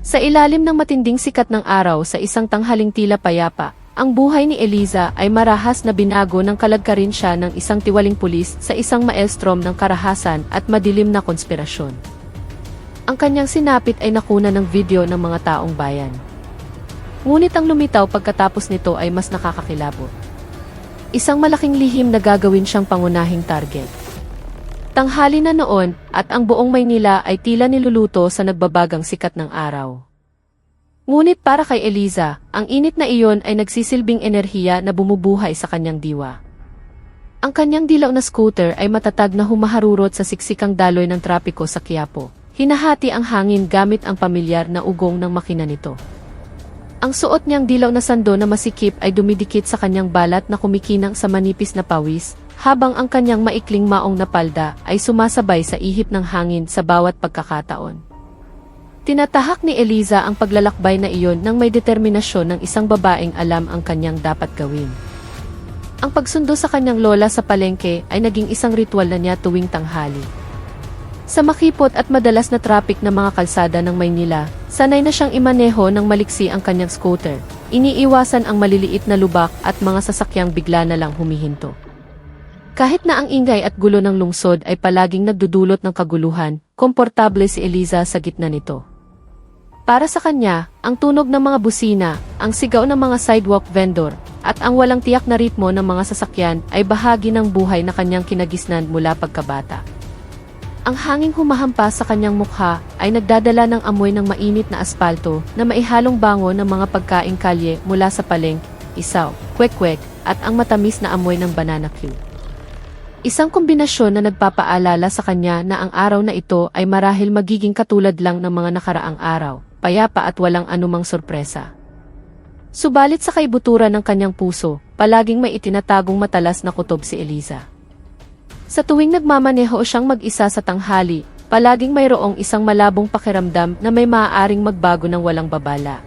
Sa ilalim ng matinding sikat ng araw sa isang tanghaling tila payapa, ang buhay ni Eliza ay marahas na binago ng kalagkarin siya ng isang tiwaling pulis sa isang maelstrom ng karahasan at madilim na konspirasyon. Ang kanyang sinapit ay nakuna ng video ng mga taong bayan. Ngunit ang lumitaw pagkatapos nito ay mas nakakakilabot. Isang malaking lihim na gagawin siyang pangunahing target. Tanghali na noon, at ang buong Maynila ay tila niluluto sa nagbabagang sikat ng araw. Ngunit para kay Eliza, ang init na iyon ay nagsisilbing enerhiya na bumubuhay sa kanyang diwa. Ang kanyang dilaw na scooter ay matatag na humaharurot sa siksikang daloy ng trapiko sa Quiapo. Hinahati ang hangin gamit ang pamilyar na ugong ng makina nito. Ang suot niyang dilaw na sando na masikip ay dumidikit sa kanyang balat na kumikinang sa manipis na pawis, habang ang kanyang maikling maong na palda ay sumasabay sa ihip ng hangin sa bawat pagkakataon. Tinatahak ni Eliza ang paglalakbay na iyon ng may determinasyon ng isang babaeng alam ang kanyang dapat gawin. Ang pagsundo sa kanyang lola sa palengke ay naging isang ritual na niya tuwing tanghali. Sa makipot at madalas na traffic ng mga kalsada ng Maynila, sanay na siyang imaneho ng maliksi ang kanyang scooter. Iniiwasan ang maliliit na lubak at mga sasakyang bigla na lang humihinto. Kahit na ang ingay at gulo ng lungsod ay palaging nagdudulot ng kaguluhan, komportable si Eliza sa gitna nito. Para sa kanya, ang tunog ng mga busina, ang sigaw ng mga sidewalk vendor, at ang walang tiyak na ritmo ng mga sasakyan ay bahagi ng buhay na kanyang kinagisnan mula pagkabata. Ang hanging humahampas sa kanyang mukha ay nagdadala ng amoy ng mainit na aspalto na maihalong bango ng mga pagkaing kalye mula sa palengke, isaw, kwek-kwek, at ang matamis na amoy ng banana cue. Isang kombinasyon na nagpapaalala sa kanya na ang araw na ito ay marahil magiging katulad lang ng mga nakaraang araw, payapa at walang anumang sorpresa. Subalit sa kaibuturan ng kanyang puso, palaging may itinatagong matalas na kutob si Eliza. Sa tuwing nagmamaneho siyang mag-isa sa tanghali, palaging mayroong isang malabong pakiramdam na may maaaring magbago ng walang babala.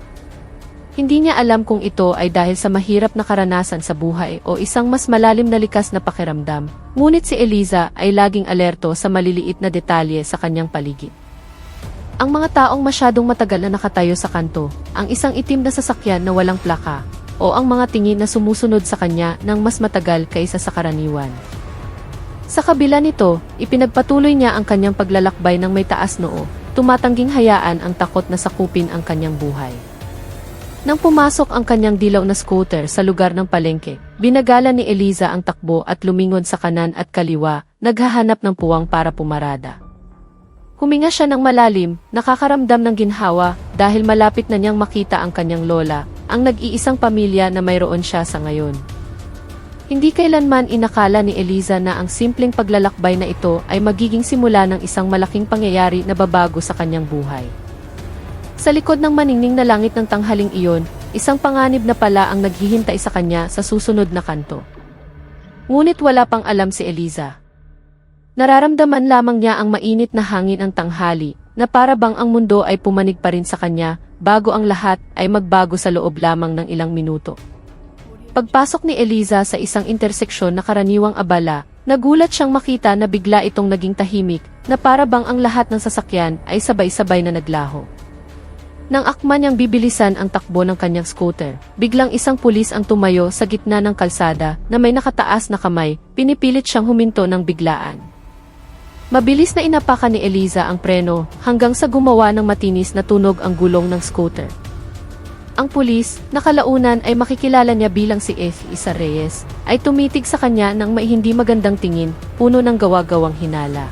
Hindi niya alam kung ito ay dahil sa mahirap na karanasan sa buhay o isang mas malalim na likas na pakiramdam, ngunit si Eliza ay laging alerto sa maliliit na detalye sa kanyang paligid. Ang mga taong masyadong matagal na nakatayo sa kanto, ang isang itim na sasakyan na walang plaka, o ang mga tingin na sumusunod sa kanya ng mas matagal kaysa sa karaniwan. Sa kabila nito, ipinagpatuloy niya ang kanyang paglalakbay ng may taas noo, tumatangging hayaan ang takot na sakupin ang kanyang buhay. Nang pumasok ang kanyang dilaw na scooter sa lugar ng palengke, binagala ni Eliza ang takbo at lumingon sa kanan at kaliwa, naghahanap ng puwang para pumarada. Huminga siya ng malalim, nakakaramdam ng ginhawa dahil malapit na niyang makita ang kanyang lola, ang nag-iisang pamilya na mayroon siya sa ngayon. Hindi kailanman inakala ni Eliza na ang simpleng paglalakbay na ito ay magiging simula ng isang malaking pangyayari na babago sa kanyang buhay. Sa likod ng maningning na langit ng tanghaling iyon, isang panganib na pala ang naghihintay sa kanya sa susunod na kanto. Ngunit wala pang alam si Eliza. Nararamdaman lamang niya ang mainit na hangin ng tanghali, na para bang ang mundo ay pumanig pa rin sa kanya, bago ang lahat ay magbago sa loob lamang ng ilang minuto. Pagpasok ni Eliza sa isang interseksyon na karaniwang abala, nagulat siyang makita na bigla itong naging tahimik, na para bang ang lahat ng sasakyan ay sabay-sabay na naglaho. Nang akma niyang bibilisan ang takbo ng kanyang scooter, biglang isang pulis ang tumayo sa gitna ng kalsada na may nakataas na kamay, pinipilit siyang huminto ng biglaan. Mabilis na inapakan ni Eliza ang preno hanggang sa gumawa ng matinis na tunog ang gulong ng scooter. Ang pulis, na kalaunan ay makikilala niya bilang si F. Isa Reyes, ay tumitig sa kanya ng may hindi magandang tingin, puno ng gawa-gawang hinala.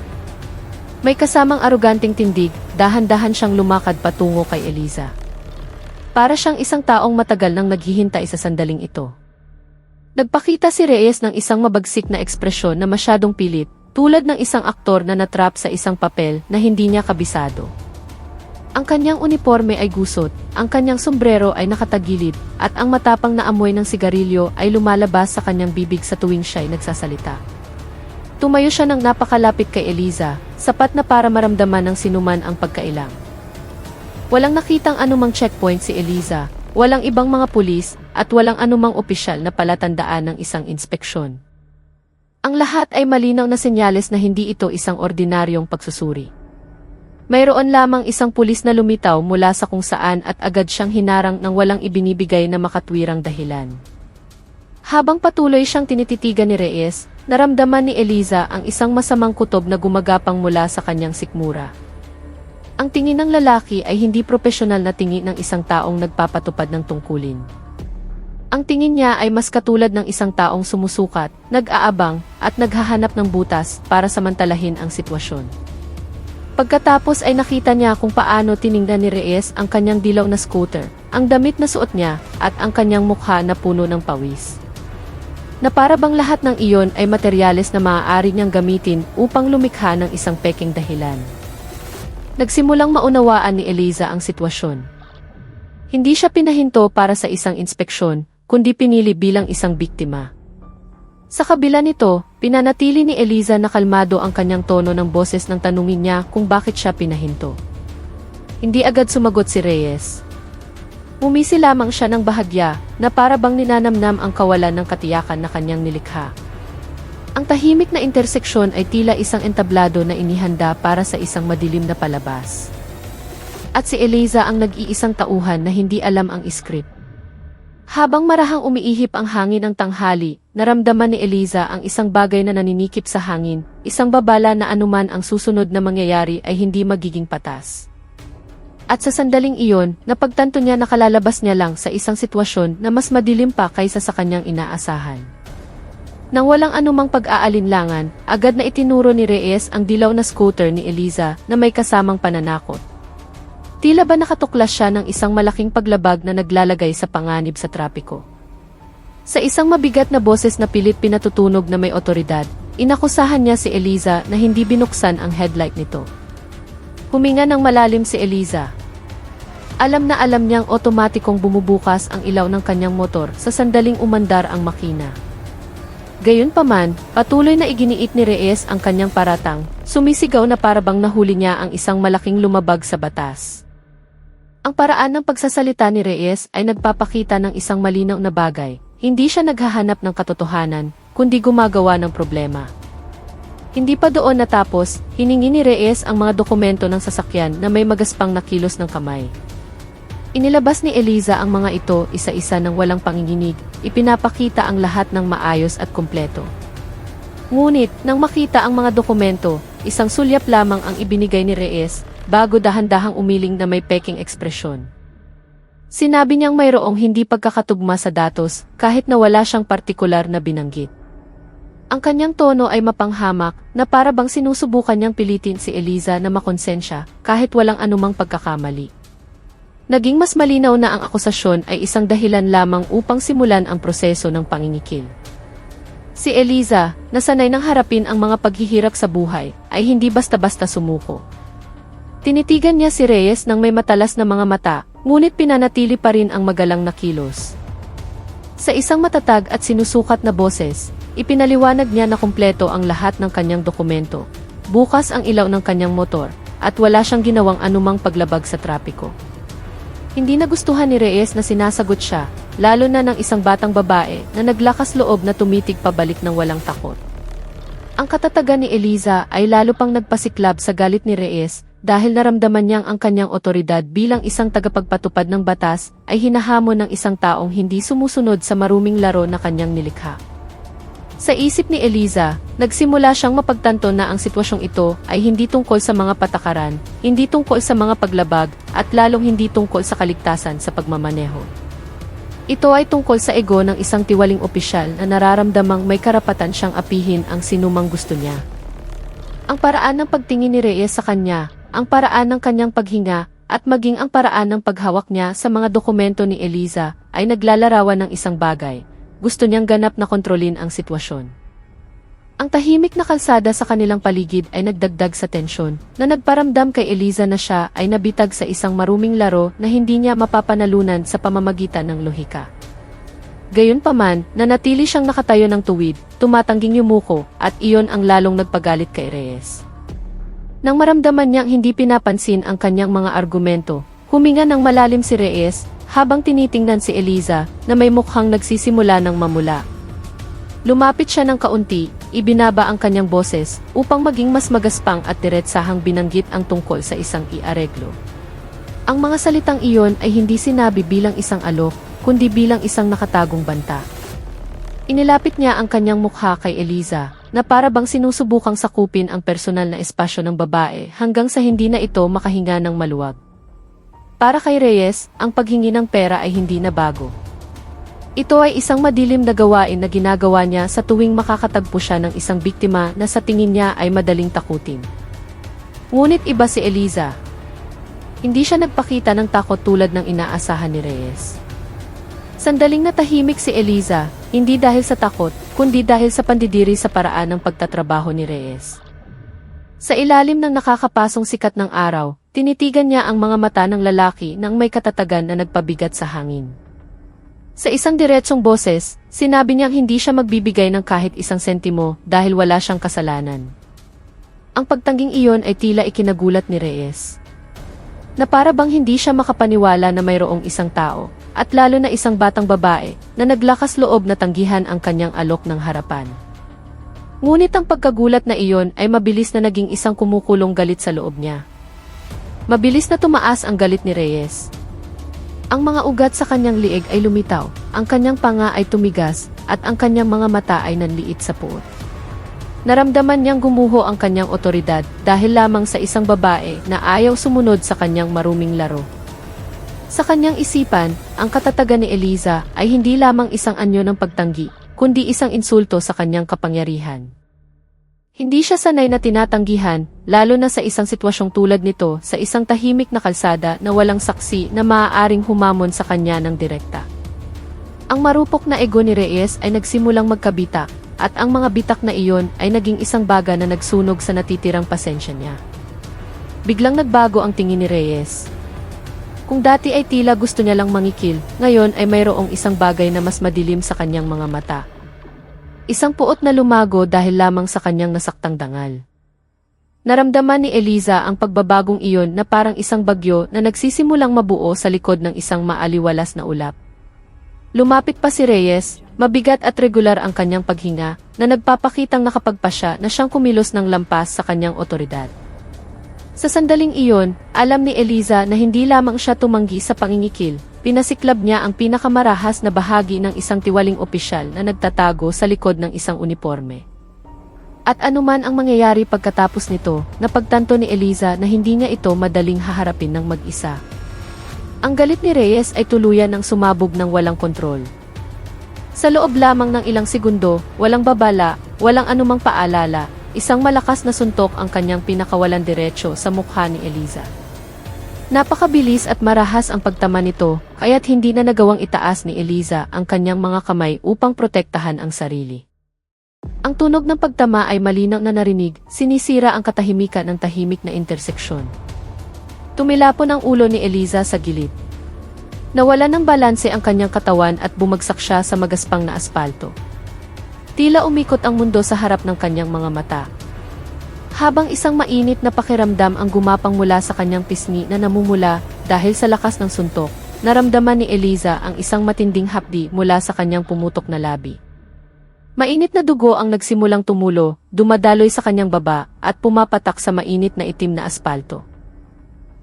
May kasamang aruganting tindig, dahan-dahan siyang lumakad patungo kay Eliza. Para siyang isang taong matagal nang naghihintay sa sandaling ito. Nagpakita si Reyes ng isang mabagsik na ekspresyon na masyadong pilit, tulad ng isang aktor na natrap sa isang papel na hindi niya kabisado. Ang kanyang uniforme ay gusot, ang kanyang sombrero ay nakatagilid, at ang matapang na amoy ng sigarilyo ay lumalabas sa kanyang bibig sa tuwing siya'y nagsasalita. Tumayo siya ng napakalapit kay Eliza, sapat na para maramdaman ng sinuman ang pagkailang. Walang nakitang anumang checkpoint si Eliza, walang ibang mga pulis, at walang anumang opisyal na palatandaan ng isang inspeksyon. Ang lahat ay malinaw na senyales na hindi ito isang ordinaryong pagsusuri. Mayroon lamang isang pulis na lumitaw mula sa kung saan at agad siyang hinarang ng walang ibinibigay na makatwirang dahilan. Habang patuloy siyang tinititigan ni Reyes, naramdaman ni Eliza ang isang masamang kutob na gumagapang mula sa kanyang sikmura. Ang tingin ng lalaki ay hindi propesyonal na tingin ng isang taong nagpapatupad ng tungkulin. Ang tingin niya ay mas katulad ng isang taong sumusukat, nag-aabang, at naghahanap ng butas para samantalahin ang sitwasyon. Pagkatapos ay nakita niya kung paano tiningnan ni Reyes ang kanyang dilaw na scooter, ang damit na suot niya, at ang kanyang mukha na puno ng pawis. Na para bang lahat ng iyon ay materyales na maaari niyang gamitin upang lumikha ng isang peking dahilan. Nagsimulang maunawaan ni Eliza ang sitwasyon. Hindi siya pinahinto para sa isang inspeksyon, kundi pinili bilang isang biktima. Sa kabila nito, pinanatili ni Eliza na kalmado ang kanyang tono ng boses nang tanungin niya kung bakit siya pinahinto. Hindi agad sumagot si Reyes. Umisi lamang siya ng bahagya na para bang ninanamnam ang kawalan ng katiyakan na kanyang nilikha. Ang tahimik na interseksyon ay tila isang entablado na inihanda para sa isang madilim na palabas. At si Eliza ang nag-iisang tauhan na hindi alam ang script. Habang marahang umiihip ang hangin ng tanghali, naramdaman ni Eliza ang isang bagay na naninikip sa hangin, isang babala na anuman ang susunod na mangyayari ay hindi magiging patas. At sa sandaling iyon, napagtanto niya na kalalabas niya lang sa isang sitwasyon na mas madilim pa kaysa sa kanyang inaasahan. Nang walang anumang pag-aalinlangan, agad na itinuro ni Reyes ang dilaw na scooter ni Eliza na may kasamang pananakot. Tila ba nakatuklas siya ng isang malaking paglabag na naglalagay sa panganib sa trapiko. Sa isang mabigat na boses na pilit pinatutunog na may otoridad, inakusahan niya si Eliza na hindi binuksan ang headlight nito. Huminga ng malalim si Eliza. Alam na alam niyang otomatikong bumubukas ang ilaw ng kanyang motor sa sandaling umandar ang makina. Gayunpaman, patuloy na iginiit ni Reyes ang kanyang paratang, sumisigaw na parabang nahuli niya ang isang malaking lumabag sa batas. Ang paraan ng pagsasalita ni Reyes ay nagpapakita ng isang malinaw na bagay, hindi siya naghahanap ng katotohanan, kundi gumagawa ng problema. Hindi pa doon natapos, hiningi ni Reyes ang mga dokumento ng sasakyan na may magaspang na kilos ng kamay. Inilabas ni Eliza ang mga ito isa-isa ng walang panginginig, ipinapakita ang lahat ng maayos at kumpleto. Ngunit, nang makita ang mga dokumento, isang sulyap lamang ang ibinigay ni Reyes, bago dahan-dahang umiling na may peking ekspresyon. Sinabi niyang mayroong hindi pagkakatugma sa datos, kahit na wala siyang partikular na binanggit. Ang kanyang tono ay mapanghamak, na para bang sinusubukan niyang pilitin si Eliza na makonsensya, kahit walang anumang pagkakamali. Naging mas malinaw na ang akusasyon ay isang dahilan lamang upang simulan ang proseso ng pangingikil. Si Eliza, na sanay nang harapin ang mga paghihirap sa buhay, ay hindi basta-basta sumuko. Tinitigan niya si Reyes nang may matalas na mga mata, ngunit pinanatili pa rin ang magalang na kilos. Sa isang matatag at sinusukat na boses, ipinaliwanag niya na kumpleto ang lahat ng kanyang dokumento, bukas ang ilaw ng kanyang motor, at wala siyang ginawang anumang paglabag sa trapiko. Hindi nagustuhan ni Reyes na sinasagot siya, lalo na ng isang batang babae na naglakas loob na tumitig pabalik ng walang takot. Ang katatagan ni Eliza ay lalo pang nagpasiklab sa galit ni Reyes dahil naramdaman niyang ang kanyang otoridad bilang isang tagapagpatupad ng batas ay hinahamon ng isang taong hindi sumusunod sa maruming laro na kanyang nilikha. Sa isip ni Eliza, nagsimula siyang mapagtanto na ang sitwasyong ito ay hindi tungkol sa mga patakaran, hindi tungkol sa mga paglabag, at lalong hindi tungkol sa kaligtasan sa pagmamaneho. Ito ay tungkol sa ego ng isang tiwaling opisyal na nararamdamang may karapatan siyang apihin ang sinumang gusto niya. Ang paraan ng pagtingin ni Reyes sa kanya, ang paraan ng kanyang paghinga, at maging ang paraan ng paghawak niya sa mga dokumento ni Eliza ay naglalarawan ng isang bagay. Gusto niyang ganap na kontrolin ang sitwasyon. Ang tahimik na kalsada sa kanilang paligid ay nagdagdag sa tensyon, na nagparamdam kay Eliza na siya ay nabitag sa isang maruming laro na hindi niya mapapanalunan sa pamamagitan ng lohika. Gayunpaman, nanatili siyang nakatayo ng tuwid, tumatangging yumuko, at iyon ang lalong nagpagalit kay Reyes. Nang maramdaman niyang hindi pinapansin ang kanyang mga argumento, huminga ng malalim si Reyes, habang tinitingnan si Eliza na may mukhang nagsisimula ng mamula. Lumapit siya ng kaunti, ibinaba ang kanyang boses upang maging mas magaspang at diretsahang binanggit ang tungkol sa isang iareglo. Ang mga salitang iyon ay hindi sinabi bilang isang alok, kundi bilang isang nakatagong banta. Inilapit niya ang kanyang mukha kay Eliza, na para bang sinusubukang sakupin ang personal na espasyo ng babae hanggang sa hindi na ito makahinga ng maluwag. Para kay Reyes, ang paghingi ng pera ay hindi na bago. Ito ay isang madilim na gawain na ginagawa niya sa tuwing makakatagpo siya ng isang biktima na sa tingin niya ay madaling takutin. Ngunit iba si Eliza. Hindi siya nagpakita ng takot tulad ng inaasahan ni Reyes. Sandaling natahimik si Eliza, hindi dahil sa takot, kundi dahil sa pandidiri sa paraan ng pagtatrabaho ni Reyes. Sa ilalim ng nakakapasong sikat ng araw, tinitigan niya ang mga mata ng lalaki nang may katatagan na nagpabigat sa hangin. Sa isang diretsong boses, sinabi niyang hindi siya magbibigay ng kahit isang sentimo dahil wala siyang kasalanan. Ang pagtangging iyon ay tila ikinagulat ni Reyes. Na para bang hindi siya makapaniwala na mayroong isang tao, at lalo na isang batang babae, na naglakas loob na tanggihan ang kanyang alok ng harapan. Ngunit ang pagkagulat na iyon ay mabilis na naging isang kumukulong galit sa loob niya. Mabilis na tumaas ang galit ni Reyes. Ang mga ugat sa kanyang liig ay lumitaw, ang kanyang panga ay tumigas, at ang kanyang mga mata ay nanliit sa puot. Naramdaman niyang gumuho ang kanyang otoridad dahil lamang sa isang babae na ayaw sumunod sa kanyang maruming laro. Sa kanyang isipan, ang katatagan ni Eliza ay hindi lamang isang anyo ng pagtanggi, kundi isang insulto sa kanyang kapangyarihan. Hindi siya sanay na tinatanggihan, lalo na sa isang sitwasyong tulad nito sa isang tahimik na kalsada na walang saksi na maaaring humamon sa kanya ng direkta. Ang marupok na ego ni Reyes ay nagsimulang magkabitak, at ang mga bitak na iyon ay naging isang baga na nagsunog sa natitirang pasensya niya. Biglang nagbago ang tingin ni Reyes. Kung dati ay tila gusto niya lang mangikil, ngayon ay mayroong isang bagay na mas madilim sa kanyang mga mata. Isang puot na lumago dahil lamang sa kanyang nasaktang dangal. Naramdaman ni Eliza ang pagbabagong iyon na parang isang bagyo na nagsisimulang mabuo sa likod ng isang maaliwalas na ulap. Lumapit pa si Reyes, mabigat at regular ang kanyang paghinga, na nagpapakitang nakapagpasya na siyang kumilos ng lampas sa kanyang otoridad. Sa sandaling iyon, alam ni Eliza na hindi lamang siya tumanggi sa pangingikil, pinasiklab niya ang pinakamarahas na bahagi ng isang tiwaling opisyal na nagtatago sa likod ng isang uniforme. At anuman ang mangyayari pagkatapos nito, napagtanto ni Eliza na hindi niya ito madaling haharapin ng mag-isa. Ang galit ni Reyes ay tuluyan ng sumabog ng walang kontrol. Sa loob lamang ng ilang segundo, walang babala, walang anumang paalala, isang malakas na suntok ang kanyang pinakawalan diretso sa mukha ni Eliza. Napakabilis at marahas ang pagtama nito, kaya't hindi na nagawang itaas ni Eliza ang kanyang mga kamay upang protektahan ang sarili. Ang tunog ng pagtama ay malinaw na narinig, sinisira ang katahimikan ng tahimik na interseksyon. Tumilapon ang ulo ni Eliza sa gilid. Nawalan ng balanse ang kanyang katawan at bumagsak siya sa magaspang na aspalto. Tila umikot ang mundo sa harap ng kanyang mga mata. Habang isang mainit na pakiramdam ang gumapang mula sa kanyang pisngi na namumula dahil sa lakas ng suntok, naramdaman ni Eliza ang isang matinding hapdi mula sa kanyang pumutok na labi. Mainit na dugo ang nagsimulang tumulo, dumadaloy sa kanyang baba, at pumapatak sa mainit na itim na aspalto.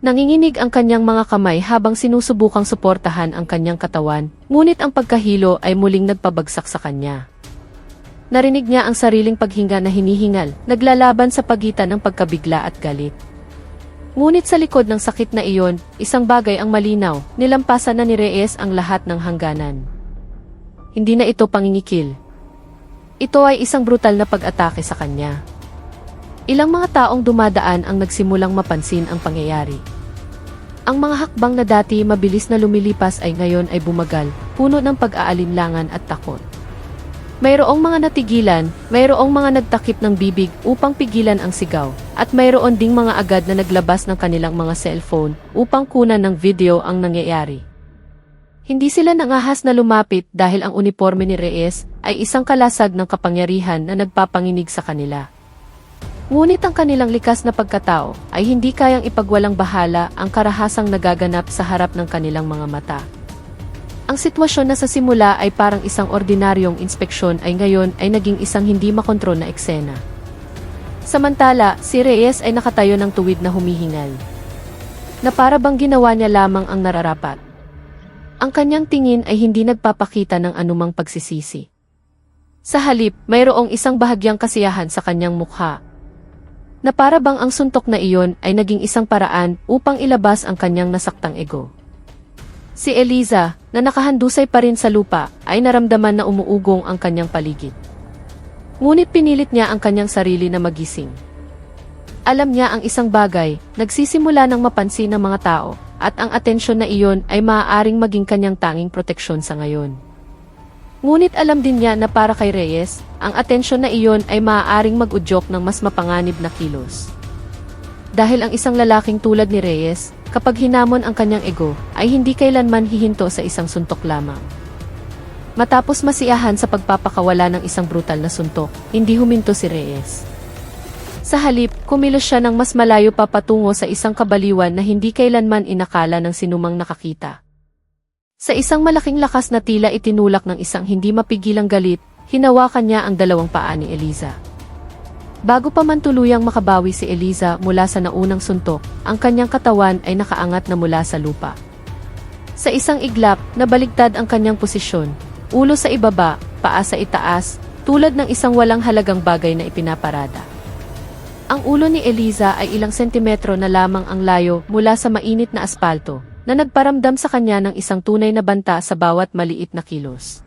Nanginginig ang kanyang mga kamay habang sinusubukang suportahan ang kanyang katawan, ngunit ang pagkahilo ay muling nagpabagsak sa kanya. Narinig niya ang sariling paghinga na hinihingal, naglalaban sa pagitan ng pagkabigla at galit. Ngunit sa likod ng sakit na iyon, isang bagay ang malinaw, nilampasan na ni Reyes ang lahat ng hangganan. Hindi na ito pangingikil. Ito ay isang brutal na pag-atake sa kanya. Ilang mga taong dumadaan ang nagsimulang mapansin ang pangyayari. Ang mga hakbang na dati mabilis na lumilipas ay ngayon ay bumagal, puno ng pag-aalinlangan at takot. Mayroong mga natigilan, mayroong mga nagtakip ng bibig upang pigilan ang sigaw, at mayroon ding mga agad na naglabas ng kanilang mga cellphone upang kunan ng video ang nangyayari. Hindi sila nangahas na lumapit dahil ang uniforme ni Reyes ay isang kalasag ng kapangyarihan na nagpapanginig sa kanila. Ngunit ang kanilang likas na pagkatao ay hindi kayang ipagwalang bahala ang karahasang nagaganap sa harap ng kanilang mga mata. Ang sitwasyon na sa simula ay parang isang ordinaryong inspeksyon ay ngayon ay naging isang hindi makontrol na eksena. Samantala, si Reyes ay nakatayo ng tuwid na humihingal. Na para bang ginawa niya lamang ang nararapat. Ang kanyang tingin ay hindi nagpapakita ng anumang pagsisisi. Sa halip, mayroong isang bahagyang kasiyahan sa kanyang mukha. Na para bang ang suntok na iyon ay naging isang paraan upang ilabas ang kanyang nasaktang ego. Si Eliza, na nakahandusay pa rin sa lupa, ay naramdaman na umuugong ang kanyang paligid. Ngunit pinilit niya ang kanyang sarili na magising. Alam niya ang isang bagay, nagsisimula ng mapansin ng mga tao, at ang atensyon na iyon ay maaaring maging kanyang tanging proteksyon sa ngayon. Ngunit alam din niya na para kay Reyes, ang atensyon na iyon ay maaaring mag-udyok ng mas mapanganib na kilos. Dahil ang isang lalaking tulad ni Reyes, kapag hinamon ang kanyang ego, ay hindi kailanman hihinto sa isang suntok lamang. Matapos masiyahan sa pagpapakawala ng isang brutal na suntok, hindi huminto si Reyes. Sa halip, kumilos siya ng mas malayo pa patungo sa isang kabaliwan na hindi kailanman inakala ng sinumang nakakita. Sa isang malaking lakas na tila itinulak ng isang hindi mapigilang galit, hinawakan niya ang dalawang paa ni Eliza. Bago pa man tuluyang makabawi si Eliza mula sa naunang suntok, ang kanyang katawan ay nakaangat na mula sa lupa. Sa isang iglap, nabaligtad ang kanyang posisyon, ulo sa ibaba, paa sa itaas, tulad ng isang walang halagang bagay na ipinaparada. Ang ulo ni Eliza ay ilang sentimetro na lamang ang layo mula sa mainit na aspalto, na nagparamdam sa kanya ng isang tunay na banta sa bawat maliit na kilos.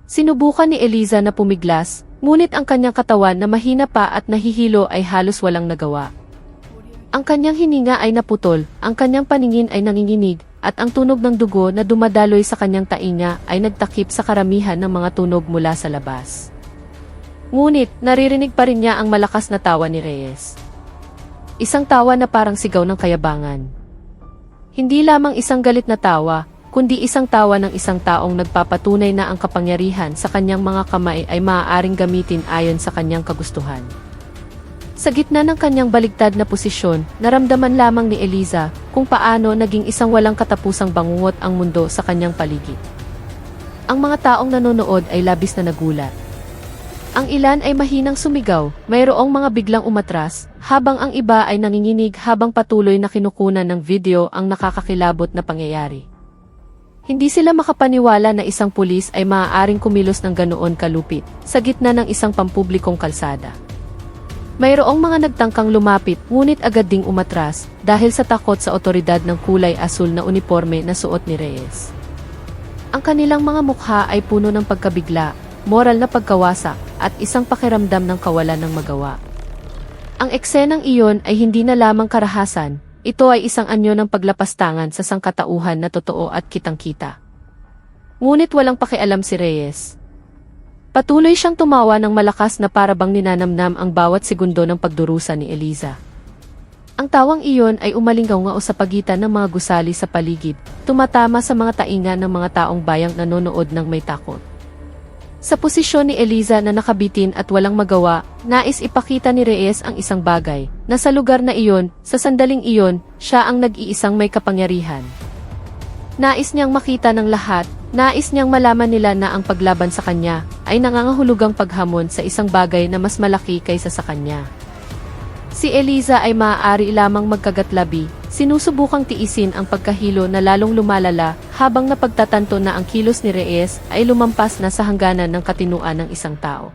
Sinubukan ni Eliza na pumiglas, ngunit ang kanyang katawan na mahina pa at nahihilo ay halos walang nagawa. Ang kanyang hininga ay naputol, ang kanyang paningin ay nanginginig, at ang tunog ng dugo na dumadaloy sa kanyang tainga ay nagtakip sa karamihan ng mga tunog mula sa labas. Ngunit, naririnig pa rin niya ang malakas na tawa ni Reyes. Isang tawa na parang sigaw ng kayabangan. Hindi lamang isang galit na tawa, kundi isang tawa ng isang taong nagpapatunay na ang kapangyarihan sa kanyang mga kamay ay maaaring gamitin ayon sa kanyang kagustuhan. Sa gitna ng kanyang baligtad na posisyon, naramdaman lamang ni Eliza kung paano naging isang walang katapusang bangungot ang mundo sa kanyang paligid. Ang mga taong nanonood ay labis na nagulat. Ang ilan ay mahinang sumigaw, mayroong mga biglang umatras, habang ang iba ay nanginginig habang patuloy na kinukunan ng video ang nakakakilabot na pangyayari. Hindi sila makapaniwala na isang pulis ay maaaring kumilos ng ganoon kalupit sa gitna ng isang pampublikong kalsada. Mayroong mga nagtangkang lumapit ngunit agad ding umatras dahil sa takot sa otoridad ng kulay asul na uniforme na suot ni Reyes. Ang kanilang mga mukha ay puno ng pagkabigla, moral na pagkawasak, at isang pakiramdam ng kawalan ng magawa. Ang eksenang iyon ay hindi na lamang karahasan, ito ay isang anyo ng paglapastangan sa sangkatauhan na totoo at kitang-kita. Ngunit walang pakialam si Reyes. Patuloy siyang tumawa ng malakas na para bang ninanamnam ang bawat segundo ng pagdurusa ni Eliza. Ang tawang iyon ay umalingaw-ngao sa pagitan ng mga gusali sa paligid, tumatama sa mga tainga ng mga taong bayang nanonood ng may takot. Sa posisyon ni Eliza na nakabitin at walang magawa, nais ipakita ni Reyes ang isang bagay, na sa lugar na iyon, sa sandaling iyon, siya ang nag-iisang may kapangyarihan. Nais niyang makita ng lahat, nais niyang malaman nila na ang paglaban sa kanya, ay nangangahulugang paghamon sa isang bagay na mas malaki kaysa sa kanya. Si Eliza ay maaari lamang magkagatlabi, sinusubukang tiisin ang pagkahilo na lalong lumalala habang napagtatanto na ang kilos ni Reyes ay lumampas na sa hangganan ng katinuan ng isang tao.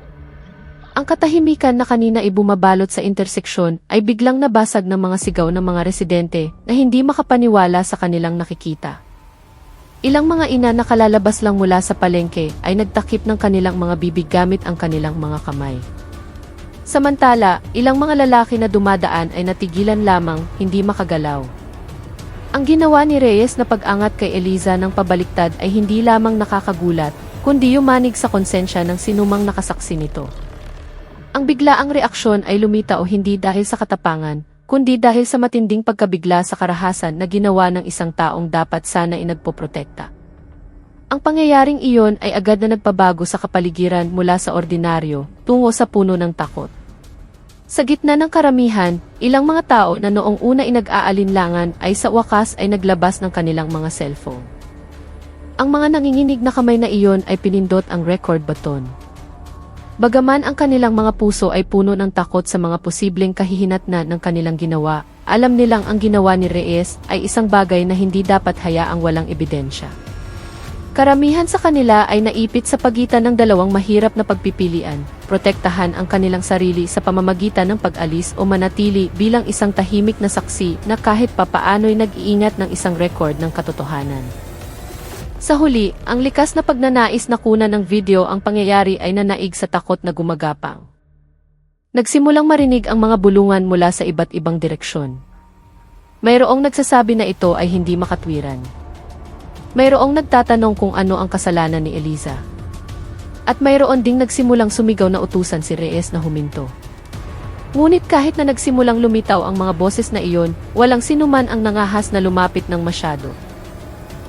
Ang katahimikan na kanina ay bumabalot sa interseksyon ay biglang nabasag ng mga sigaw ng mga residente na hindi makapaniwala sa kanilang nakikita. Ilang mga ina na kalalabas lang mula sa palengke ay nagtakip ng kanilang mga bibig gamit ang kanilang mga kamay. Samantala, ilang mga lalaki na dumadaan ay natigilan lamang, hindi makagalaw. Ang ginawa ni Reyes na pag-angat kay Eliza ng pabaliktad ay hindi lamang nakakagulat, kundi yumanig sa konsensya ng sinumang nakasaksi nito. Ang biglaang reaksyon ay lumitaw hindi dahil sa katapangan, kundi dahil sa matinding pagkabigla sa karahasan na ginawa ng isang taong dapat sana inagpoprotekta. Ang pangyayaring iyon ay agad na nagpabago sa kapaligiran mula sa ordinaryo, tungo sa puno ng takot. Sa gitna ng karamihan, ilang mga tao na noong una inag-aalinlangan ay sa wakas ay naglabas ng kanilang mga cellphone. Ang mga nanginginig na kamay na iyon ay pinindot ang record button. Bagaman ang kanilang mga puso ay puno ng takot sa mga posibleng kahihinatnan ng kanilang ginawa, alam nilang ang ginawa ni Reyes ay isang bagay na hindi dapat hayaang walang ebidensya. Karamihan sa kanila ay naipit sa pagitan ng dalawang mahirap na pagpipilian, protektahan ang kanilang sarili sa pamamagitan ng pag-alis o manatili bilang isang tahimik na saksi na kahit papaano'y nag-iingat ng isang record ng katotohanan. Sa huli, ang likas na pagnanais na kunan ng video ang pangyayari ay nanaig sa takot na gumagapang. Nagsimulang marinig ang mga bulungan mula sa iba't ibang direksyon. Mayroong nagsasabi na ito ay hindi makatwiran. Mayroong nagtatanong kung ano ang kasalanan ni Eliza. At mayroon ding nagsimulang sumigaw na utusan si Reyes na huminto. Ngunit kahit na nagsimulang lumitaw ang mga boses na iyon, walang sinuman ang nangahas na lumapit ng masyado.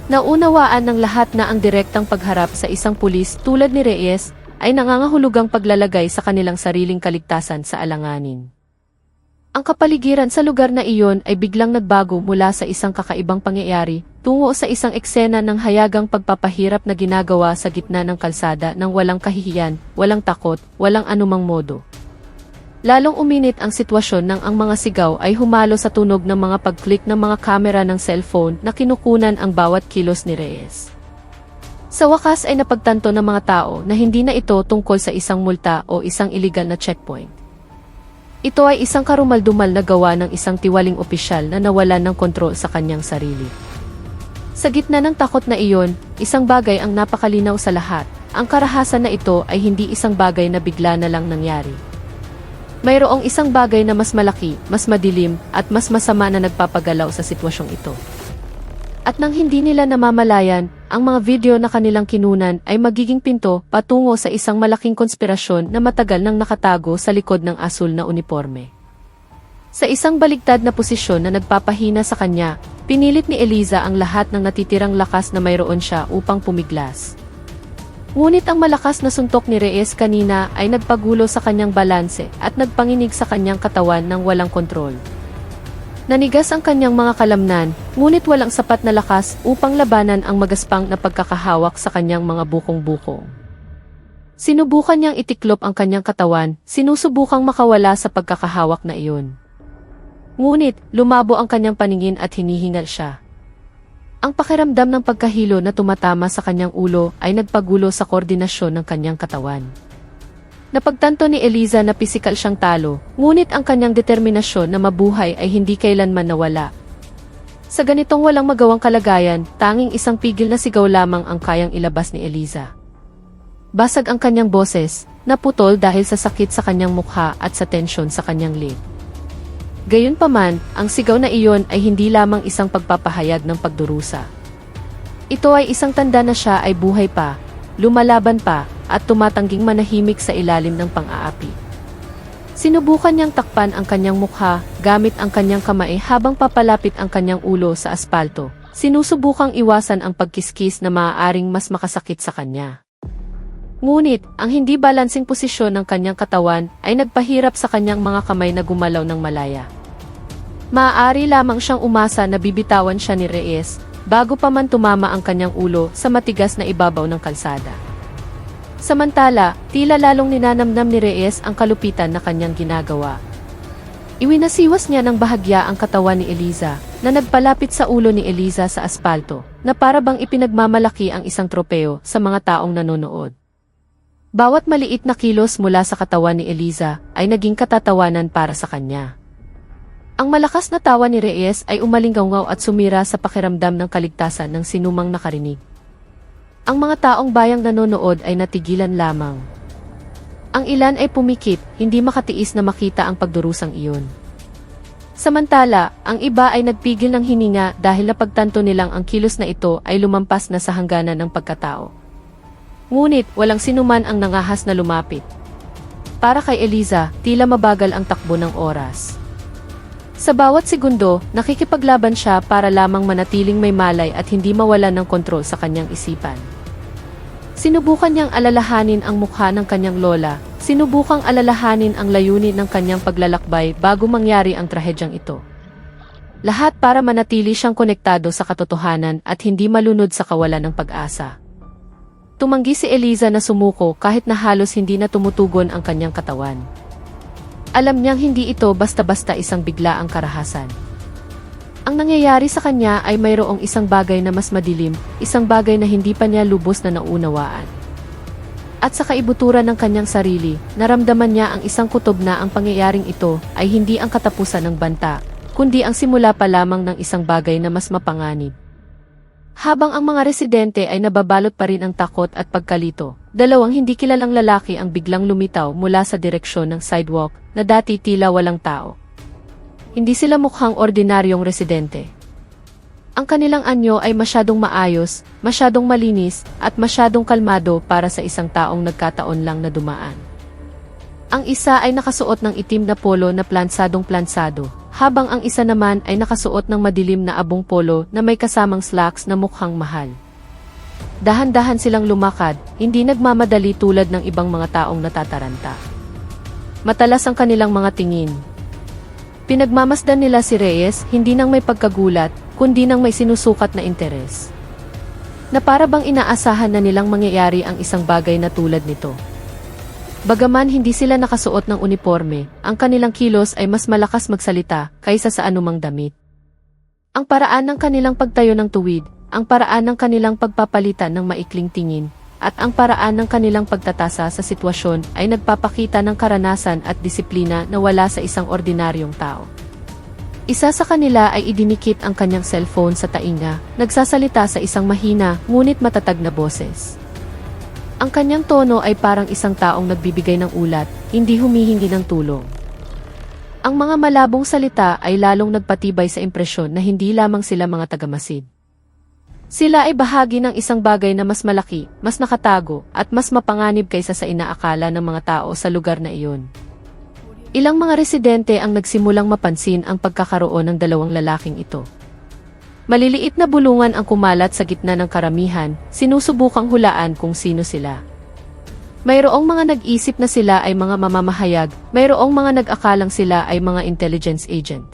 Naunawaan ng lahat na ang direktang pagharap sa isang pulis tulad ni Reyes ay nangangahulugang paglalagay sa kanilang sariling kaligtasan sa alanganin. Ang kapaligiran sa lugar na iyon ay biglang nagbago mula sa isang kakaibang pangyayari tungo sa isang eksena ng hayagang pagpapahirap na ginagawa sa gitna ng kalsada ng walang kahihiyan, walang takot, walang anumang modo. Lalong uminit ang sitwasyon nang ang mga sigaw ay humalo sa tunog ng mga pag-click ng mga kamera ng cellphone na kinukunan ang bawat kilos ni Reyes. Sa wakas ay napagtanto ng mga tao na hindi na ito tungkol sa isang multa o isang illegal na checkpoint. Ito ay isang karumaldumal na gawa ng isang tiwaling opisyal na nawalan ng kontrol sa kanyang sarili. Sa gitna ng takot na iyon, isang bagay ang napakalinaw sa lahat. Ang karahasan na ito ay hindi isang bagay na bigla na lang nangyari. Mayroong isang bagay na mas malaki, mas madilim, at mas masama na nagpapagalaw sa sitwasyong ito. At nang hindi nila namamalayan, ang mga video na kanilang kinunan ay magiging pinto patungo sa isang malaking konspirasyon na matagal nang nakatago sa likod ng asul na uniforme. Sa isang baligtad na posisyon na nagpapahina sa kanya, pinilit ni Eliza ang lahat ng natitirang lakas na mayroon siya upang pumiglas. Ngunit ang malakas na suntok ni Reyes kanina ay nagpagulo sa kanyang balanse at nagpanginig sa kanyang katawan ng walang kontrol. Nanigas ang kanyang mga kalamnan, ngunit walang sapat na lakas upang labanan ang magaspang na pagkakahawak sa kanyang mga bukong-bukong. Sinubukan niyang itiklop ang kanyang katawan, sinusubukang makawala sa pagkakahawak na iyon. Ngunit, lumabo ang kanyang paningin at hinihingal siya. Ang pakiramdam ng pagkahilo na tumatama sa kanyang ulo ay nagpagulo sa koordinasyon ng kanyang katawan. Napagtanto ni Eliza na pisikal siyang talo, ngunit ang kanyang determinasyon na mabuhay ay hindi kailanman nawala. Sa ganitong walang magawang kalagayan, tanging isang pigil na sigaw lamang ang kayang ilabas ni Eliza. Basag ang kanyang boses, naputol dahil sa sakit sa kanyang mukha at sa tensyon sa kanyang leg. Gayunpaman, ang sigaw na iyon ay hindi lamang isang pagpapahayag ng pagdurusa. Ito ay isang tanda na siya ay buhay pa, lumalaban pa, at tumatangging manahimik sa ilalim ng pang-aapi. Sinubukan niyang takpan ang kanyang mukha, gamit ang kanyang kamay habang papalapit ang kanyang ulo sa aspalto. Sinusubukang iwasan ang pagkiskis na maaaring mas makasakit sa kanya. Ngunit, ang hindi balansing posisyon ng kanyang katawan ay nagpahirap sa kanyang mga kamay na gumalaw ng malaya. Maaari lamang siyang umasa na bibitawan siya ni Reyes bago pa man tumama ang kanyang ulo sa matigas na ibabaw ng kalsada. Samantala, tila lalong ninanamnam ni Reyes ang kalupitan na kanyang ginagawa. Iwinasiwas niya ng bahagya ang katawan ni Eliza na nagpalapit sa ulo ni Eliza sa aspalto na para bang ipinagmamalaki ang isang tropeo sa mga taong nanonood. Bawat maliit na kilos mula sa katawan ni Eliza ay naging katatawanan para sa kanya. Ang malakas na tawa ni Reyes ay umalinggaw at sumira sa pakiramdam ng kaligtasan ng sinumang nakarinig. Ang mga taong bayang nanonood ay natigilan lamang. Ang ilan ay pumikit, hindi makatiis na makita ang pagdurusang iyon. Samantala, ang iba ay nagpigil ng hininga dahil napagtanto nilang ang kilos na ito ay lumampas na sa hangganan ng pagkatao. Ngunit, walang sinuman ang nangahas na lumapit. Para kay Eliza, tila mabagal ang takbo ng oras. Sa bawat segundo, nakikipaglaban siya para lamang manatiling may malay at hindi mawalan ng kontrol sa kanyang isipan. Sinubukan niyang alalahanin ang mukha ng kanyang lola, sinubukang alalahanin ang layunin ng kanyang paglalakbay bago mangyari ang trahedyang ito. Lahat para manatili siyang konektado sa katotohanan at hindi malunod sa kawalan ng pag-asa. Tumanggi si Eliza na sumuko kahit na halos hindi na tumutugon ang kanyang katawan. Alam niyang hindi ito basta-basta isang biglaang karahasan. Ang nangyayari sa kanya ay mayroong isang bagay na mas madilim, isang bagay na hindi pa niya lubos na naunawaan. At sa kaibuturan ng kanyang sarili, naramdaman niya ang isang kutob na ang pangyayaring ito ay hindi ang katapusan ng banta, kundi ang simula pa lamang ng isang bagay na mas mapanganib. Habang ang mga residente ay nababalot pa rin ang takot at pagkalito, dalawang hindi kilalang lalaki ang biglang lumitaw mula sa direksyon ng sidewalk na dati tila walang tao. Hindi sila mukhang ordinaryong residente. Ang kanilang anyo ay masyadong maayos, masyadong malinis, at masyadong kalmado para sa isang taong nagkataon lang na dumaan. Ang isa ay nakasuot ng itim na polo na plansadong-plansado, habang ang isa naman ay nakasuot ng madilim na abong polo na may kasamang slacks na mukhang mahal. Dahan-dahan silang lumakad, hindi nagmamadali tulad ng ibang mga taong natataranta. Matalas ang kanilang mga tingin. Pinagmamasdan nila si Reyes hindi nang may pagkagulat, kundi nang may sinusukat na interes. Na para bang inaasahan na nilang mangyayari ang isang bagay na tulad nito. Bagaman hindi sila nakasuot ng uniforme, ang kanilang kilos ay mas malakas magsalita kaysa sa anumang damit. Ang paraan ng kanilang pagtayo ng tuwid, ang paraan ng kanilang pagpapalitan ng maikling tingin, at ang paraan ng kanilang pagtatasa sa sitwasyon ay nagpapakita ng karanasan at disiplina na wala sa isang ordinaryong tao. Isa sa kanila ay idinikit ang kanyang cellphone sa tainga, nagsasalita sa isang mahina ngunit matatag na boses. Ang kanyang tono ay parang isang taong nagbibigay ng ulat, hindi humihingi ng tulong. Ang mga malabong salita ay lalong nagpatibay sa impresyon na hindi lamang sila mga tagamasid. Sila ay bahagi ng isang bagay na mas malaki, mas nakatago, at mas mapanganib kaysa sa inaakala ng mga tao sa lugar na iyon. Ilang mga residente ang nagsimulang mapansin ang pagkakaroon ng dalawang lalaking ito. Maliliit na bulungan ang kumalat sa gitna ng karamihan, sinusubukang hulaan kung sino sila. Mayroong mga nag-isip na sila ay mga mamamahayag, mayroong mga nag-akalang sila ay mga intelligence agent.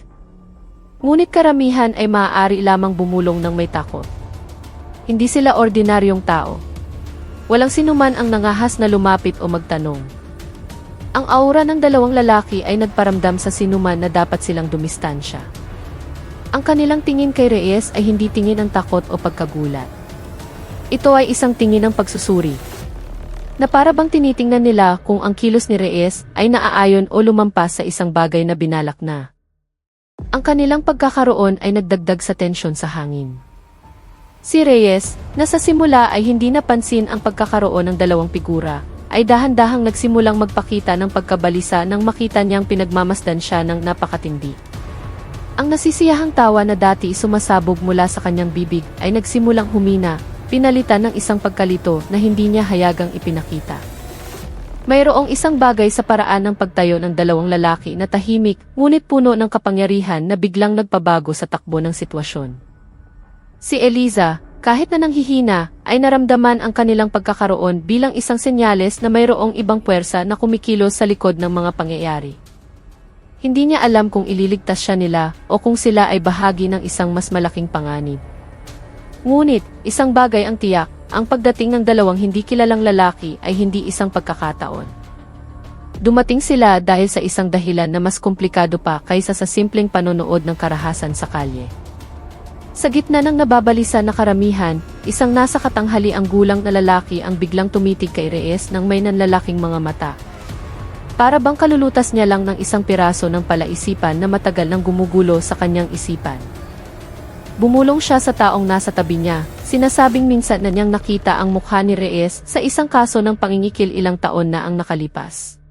Ngunit karamihan ay maaari lamang bumulong ng may takot. Hindi sila ordinaryong tao. Walang sinuman ang nangahas na lumapit o magtanong. Ang aura ng dalawang lalaki ay nagparamdam sa sinuman na dapat silang dumistansya. Ang kanilang tingin kay Reyes ay hindi tingin ng takot o pagkagulat. Ito ay isang tingin ng pagsusuri. Na para bang tinitingnan nila kung ang kilos ni Reyes ay naaayon o lumampas sa isang bagay na binalak na. Ang kanilang pagkakaroon ay nagdagdag sa tensyon sa hangin. Si Reyes, na sa simula ay hindi napansin ang pagkakaroon ng dalawang figura, ay dahan-dahang nagsimulang magpakita ng pagkabalisa nang makita niyang pinagmamasdan siya ng napakatindi. Ang nasisiyahang tawa na dati sumasabog mula sa kanyang bibig ay nagsimulang humina, pinalitan ng isang pagkalito na hindi niya hayagang ipinakita. Mayroong isang bagay sa paraan ng pagtayo ng dalawang lalaki na tahimik, ngunit puno ng kapangyarihan na biglang nagpabago sa takbo ng sitwasyon. Si Eliza, kahit na nanghihina, ay naramdaman ang kanilang pagkakaroon bilang isang senyales na mayroong ibang puwersa na kumikilos sa likod ng mga pangyayari. Hindi niya alam kung ililigtas siya nila o kung sila ay bahagi ng isang mas malaking panganib. Ngunit, isang bagay ang tiyak, ang pagdating ng dalawang hindi kilalang lalaki ay hindi isang pagkakataon. Dumating sila dahil sa isang dahilan na mas komplikado pa kaysa sa simpleng panonood ng karahasan sa kalye. Sa gitna ng nababalisa na karamihan, isang nasa katanghali ang gulang na lalaki ang biglang tumitig kay Reyes ng may nanlalaking mga mata. Para bang kalulutas niya lang ng isang piraso ng palaisipan na matagal nang gumugulo sa kanyang isipan. Bumulong siya sa taong nasa tabi niya, sinasabing minsan na niyang nakita ang mukha ni Reyes sa isang kaso ng pangingikil ilang taon na ang nakalipas.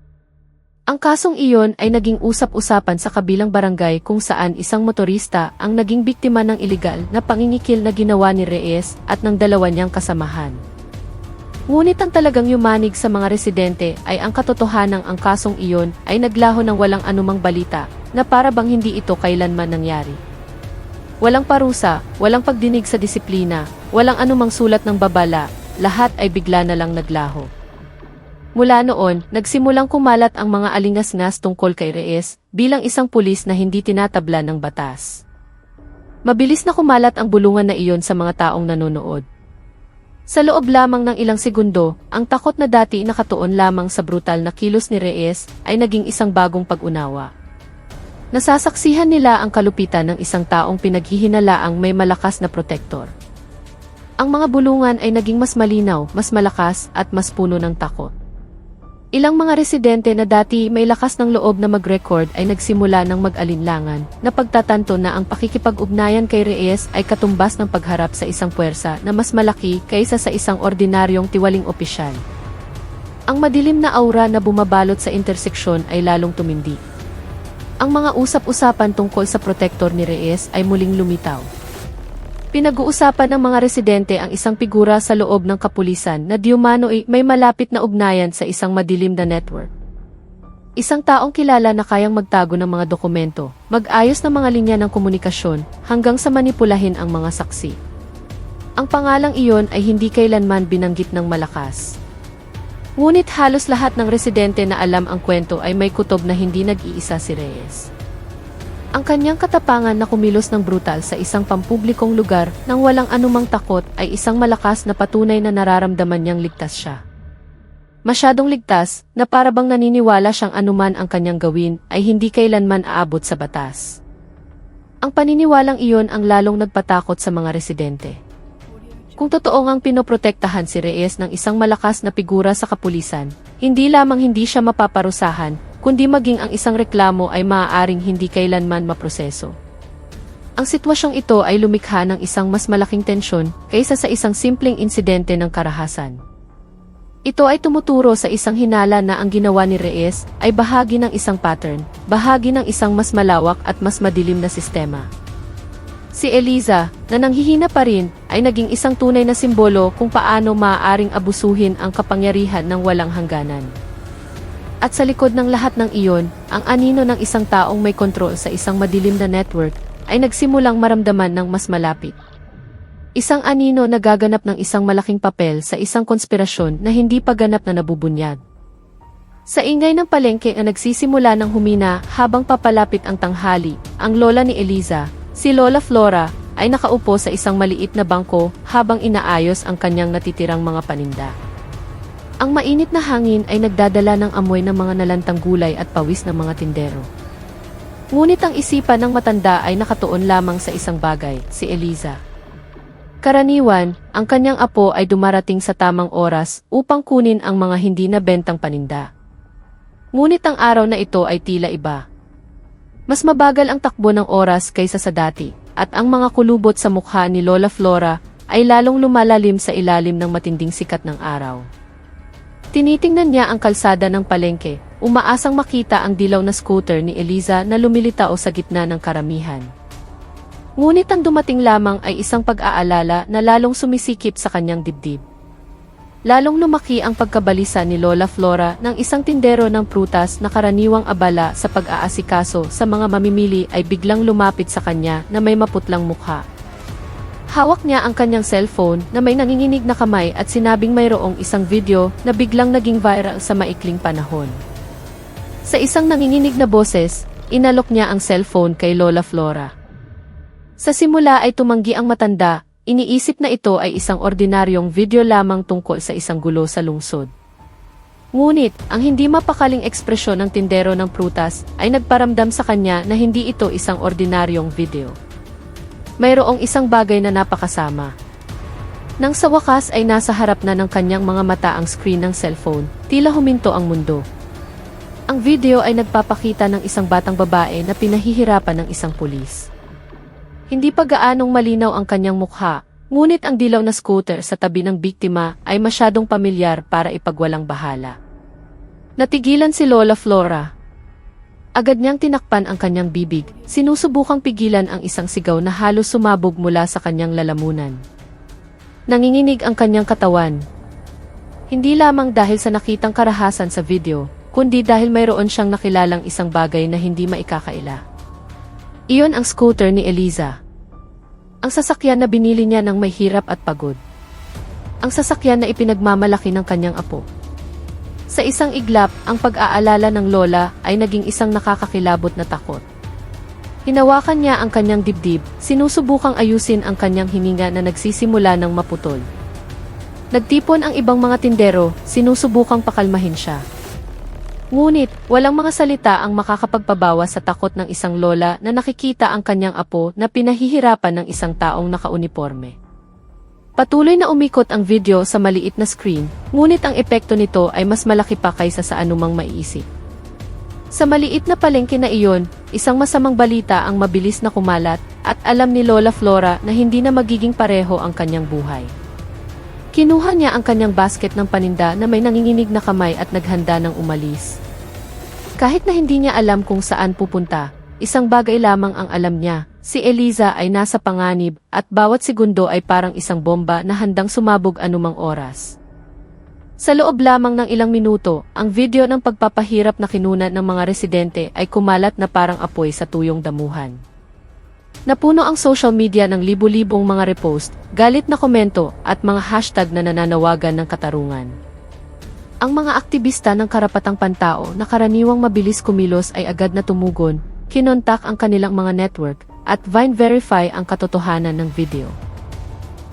Ang kasong iyon ay naging usap-usapan sa kabilang barangay kung saan isang motorista ang naging biktima ng ilegal na pangingikil na ginawa ni Reyes at ng dalawa niyang kasamahan. Ngunit ang talagang yumanig sa mga residente ay ang katotohanang ang kasong iyon ay naglaho ng walang anumang balita na para bang hindi ito kailanman nangyari. Walang parusa, walang pagdinig sa disiplina, walang anumang sulat ng babala, lahat ay bigla na lang naglaho. Mula noon, nagsimulang kumalat ang mga alingas-ngas tungkol kay Reyes bilang isang pulis na hindi tinatabla ng batas. Mabilis na kumalat ang bulungan na iyon sa mga taong nanonood. Sa loob lamang ng ilang segundo, ang takot na dati nakatuon lamang sa brutal na kilos ni Reyes ay naging isang bagong pag-unawa. Nasasaksihan nila ang kalupitan ng isang taong pinaghihinalaang may malakas na protektor. Ang mga bulungan ay naging mas malinaw, mas malakas at mas puno ng takot. Ilang mga residente na dati may lakas ng loob na mag-record ay nagsimula ng mag-alinlangan na pagtatanto na ang pakikipag-ugnayan kay Reyes ay katumbas ng pagharap sa isang puwersa na mas malaki kaysa sa isang ordinaryong tiwaling opisyal. Ang madilim na aura na bumabalot sa interseksyon ay lalong tumindi. Ang mga usap-usapan tungkol sa protektor ni Reyes ay muling lumitaw. Pinag-uusapan ng mga residente ang isang figura sa loob ng kapulisan na diumano ay may malapit na ugnayan sa isang madilim na network. Isang taong kilala na kayang magtago ng mga dokumento, mag-ayos ng mga linya ng komunikasyon, hanggang sa manipulahin ang mga saksi. Ang pangalang iyon ay hindi kailanman binanggit ng malakas. Ngunit halos lahat ng residente na alam ang kwento ay may kutob na hindi nag-iisa si Reyes. Ang kanyang katapangan na kumilos ng brutal sa isang pampublikong lugar nang walang anumang takot ay isang malakas na patunay na nararamdaman niyang ligtas siya. Masyadong ligtas na para bang naniniwala siyang anuman ang kanyang gawin ay hindi kailanman aabot sa batas. Ang paniniwalang iyon ang lalong nagpatakot sa mga residente. Kung totoo ngang pinoprotektahan si Reyes ng isang malakas na figura sa kapulisan, hindi lamang hindi siya mapaparusahan, kundi maging ang isang reklamo ay maaaring hindi kailanman maproseso. Ang sitwasyong ito ay lumikha ng isang mas malaking tensyon kaysa sa isang simpleng insidente ng karahasan. Ito ay tumuturo sa isang hinala na ang ginawa ni Reyes ay bahagi ng isang pattern, bahagi ng isang mas malawak at mas madilim na sistema. Si Eliza, na nanghihina pa rin, ay naging isang tunay na simbolo kung paano maaaring abusuhin ang kapangyarihan ng walang hangganan. At sa likod ng lahat ng iyon, ang anino ng isang taong may kontrol sa isang madilim na network ay nagsimulang maramdaman ng mas malapit. Isang anino na gaganap ng isang malaking papel sa isang konspirasyon na hindi pa ganap na nabubunyag. Sa ingay ng palengke na nagsisimula ng humina habang papalapit ang tanghali, ang lola ni Eliza, si Lola Flora, ay nakaupo sa isang maliit na bangko habang inaayos ang kanyang natitirang mga paninda. Ang mainit na hangin ay nagdadala ng amoy ng mga nalantang gulay at pawis ng mga tindero. Ngunit ang isipan ng matanda ay nakatuon lamang sa isang bagay, si Eliza. Karaniwan, ang kanyang apo ay dumarating sa tamang oras upang kunin ang mga hindi nabentang paninda. Ngunit ang araw na ito ay tila iba. Mas mabagal ang takbo ng oras kaysa sa dati, at ang mga kulubot sa mukha ni Lola Flora ay lalong lumalalim sa ilalim ng matinding sikat ng araw. Tinitingnan niya ang kalsada ng palengke, umaasang makita ang dilaw na scooter ni Eliza na lumilitao sa gitna ng karamihan. Ngunit ang dumating lamang ay isang pag-aalala na lalong sumisikip sa kanyang dibdib. Lalong lumaki ang pagkabalisa ni Lola Flora ng isang tindero ng prutas na karaniwang abala sa pag-aasikaso sa mga mamimili ay biglang lumapit sa kanya na may maputlang mukha. Hawak niya ang kanyang cellphone na may nanginginig na kamay at sinabing mayroong isang video na biglang naging viral sa maikling panahon. Sa isang nanginginig na boses, inalok niya ang cellphone kay Lola Flora. Sa simula ay tumanggi ang matanda, iniisip na ito ay isang ordinaryong video lamang tungkol sa isang gulo sa lungsod. Ngunit, ang hindi mapakaling ekspresyon ng tindero ng prutas ay nagparamdam sa kanya na hindi ito isang ordinaryong video. Mayroong isang bagay na napakasama. Nang sa wakas ay nasa harap na ng kanyang mga mata ang screen ng cellphone, tila huminto ang mundo. Ang video ay nagpapakita ng isang batang babae na pinahihirapan ng isang pulis. Hindi pa gaanong malinaw ang kanyang mukha, ngunit ang dilaw na scooter sa tabi ng biktima ay masyadong pamilyar para ipagwalang bahala. Natigilan si Lola Flora. Agad niyang tinakpan ang kanyang bibig, sinusubukang pigilan ang isang sigaw na halos sumabog mula sa kanyang lalamunan. Nanginginig ang kanyang katawan. Hindi lamang dahil sa nakitang karahasan sa video, kundi dahil mayroon siyang nakilalang isang bagay na hindi maikakaila. Iyon ang scooter ni Eliza. Ang sasakyan na binili niya ng may hirap at pagod. Ang sasakyan na ipinagmamalaki ng kanyang apo. Sa isang iglap, ang pag-aalala ng lola ay naging isang nakakakilabot na takot. Hinawakan niya ang kanyang dibdib, sinusubukang ayusin ang kanyang hininga na nagsisimula ng maputol. Nagtipon ang ibang mga tindero, sinusubukang pakalmahin siya. Ngunit, walang mga salita ang makakapagpabawas sa takot ng isang lola na nakikita ang kanyang apo na pinahihirapan ng isang taong nakauniporme. Patuloy na umikot ang video sa maliit na screen, ngunit ang epekto nito ay mas malaki pa kaysa sa anumang maiisip. Sa maliit na palengke na iyon, isang masamang balita ang mabilis na kumalat, at alam ni Lola Flora na hindi na magiging pareho ang kanyang buhay. Kinuha niya ang kanyang basket ng paninda na may nanginginig na kamay at naghanda ng umalis. Kahit na hindi niya alam kung saan pupunta, isang bagay lamang ang alam niya, si Eliza ay nasa panganib at bawat segundo ay parang isang bomba na handang sumabog anumang oras. Sa loob lamang ng ilang minuto, ang video ng pagpapahirap na kinunan ng mga residente ay kumalat na parang apoy sa tuyong damuhan. Napuno ang social media ng libu-libong mga repost, galit na komento, at mga hashtag na nananawagan ng katarungan. Ang mga aktivista ng karapatang pantao na karaniwang mabilis kumilos ay agad na tumugon, kinontak ang kanilang mga network, at verify ang katotohanan ng video.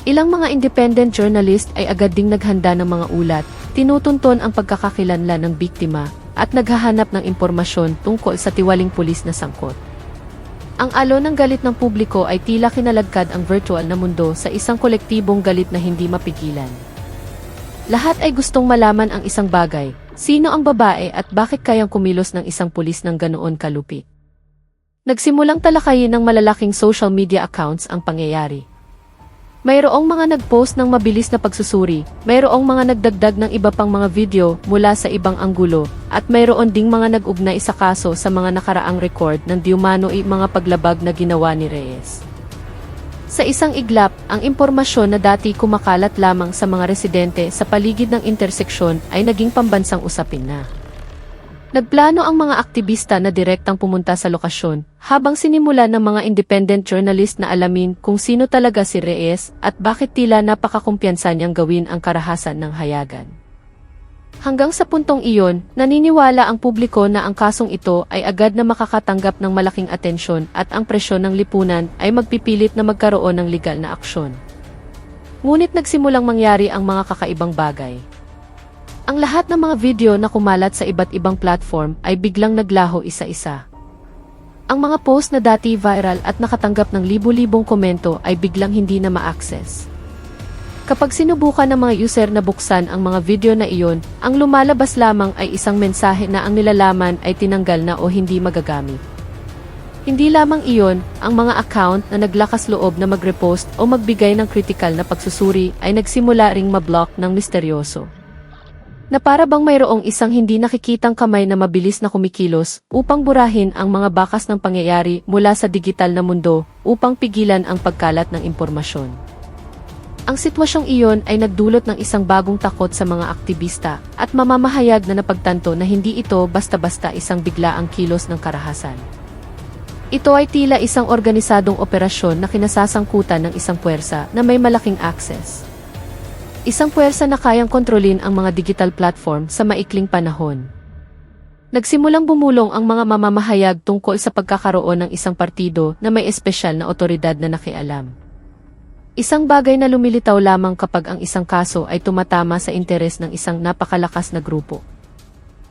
Ilang mga independent journalist ay agad ding naghanda ng mga ulat, tinutunton ang pagkakakilanlan ng biktima, at naghahanap ng impormasyon tungkol sa tiwaling pulis na sangkot. Ang alon ng galit ng publiko ay tila kinaladkad ang virtual na mundo sa isang kolektibong galit na hindi mapigilan. Lahat ay gustong malaman ang isang bagay, sino ang babae at bakit kayang kumilos ng isang pulis ng ganoon kalupit. Nagsimulang talakayin ng malalaking social media accounts ang pangyayari. Mayroong mga nag-post ng mabilis na pagsusuri, mayroong mga nagdagdag ng iba pang mga video mula sa ibang anggulo, at mayroon ding mga nag-ugnay sa kaso sa mga nakaraang record ng diumano'y mga paglabag na ginawa ni Reyes. Sa isang iglap, ang impormasyon na dati kumakalat lamang sa mga residente sa paligid ng interseksyon ay naging pambansang usapin na. Nagplano ang mga aktivista na direktang pumunta sa lokasyon, habang sinimulan ng mga independent journalist na alamin kung sino talaga si Reyes at bakit tila napakakumpiyansa niyang gawin ang karahasan ng hayagan. Hanggang sa puntong iyon, naniniwala ang publiko na ang kasong ito ay agad na makakatanggap ng malaking atensyon at ang presyon ng lipunan ay magpipilit na magkaroon ng legal na aksyon. Ngunit nagsimulang mangyari ang mga kakaibang bagay. Ang lahat ng mga video na kumalat sa iba't ibang platform ay biglang naglaho isa-isa. Ang mga post na dati viral at nakatanggap ng libu-libong komento ay biglang hindi na ma-access. Kapag sinubukan ng mga user na buksan ang mga video na iyon, ang lumalabas lamang ay isang mensahe na ang nilalaman ay tinanggal na o hindi magagamit. Hindi lamang iyon, ang mga account na naglakas loob na mag-repost o magbigay ng kritikal na pagsusuri ay nagsimula ring mablock ng misteryoso. Na para bang mayroong isang hindi nakikitang kamay na mabilis na kumikilos upang burahin ang mga bakas ng pangyayari mula sa digital na mundo upang pigilan ang pagkalat ng impormasyon. Ang sitwasyong iyon ay nagdulot ng isang bagong takot sa mga aktivista at mamamahayag na napagtanto na hindi ito basta-basta isang biglaang kilos ng karahasan. Ito ay tila isang organisadong operasyon na kinasasangkutan ng isang puwersa na may malaking access. Isang puwersa na kayang kontrolin ang mga digital platform sa maikling panahon. Nagsimulang bumulong ang mga mamamahayag tungkol sa pagkakaroon ng isang partido na may espesyal na otoridad na nakialam. Isang bagay na lumilitaw lamang kapag ang isang kaso ay tumatama sa interes ng isang napakalakas na grupo.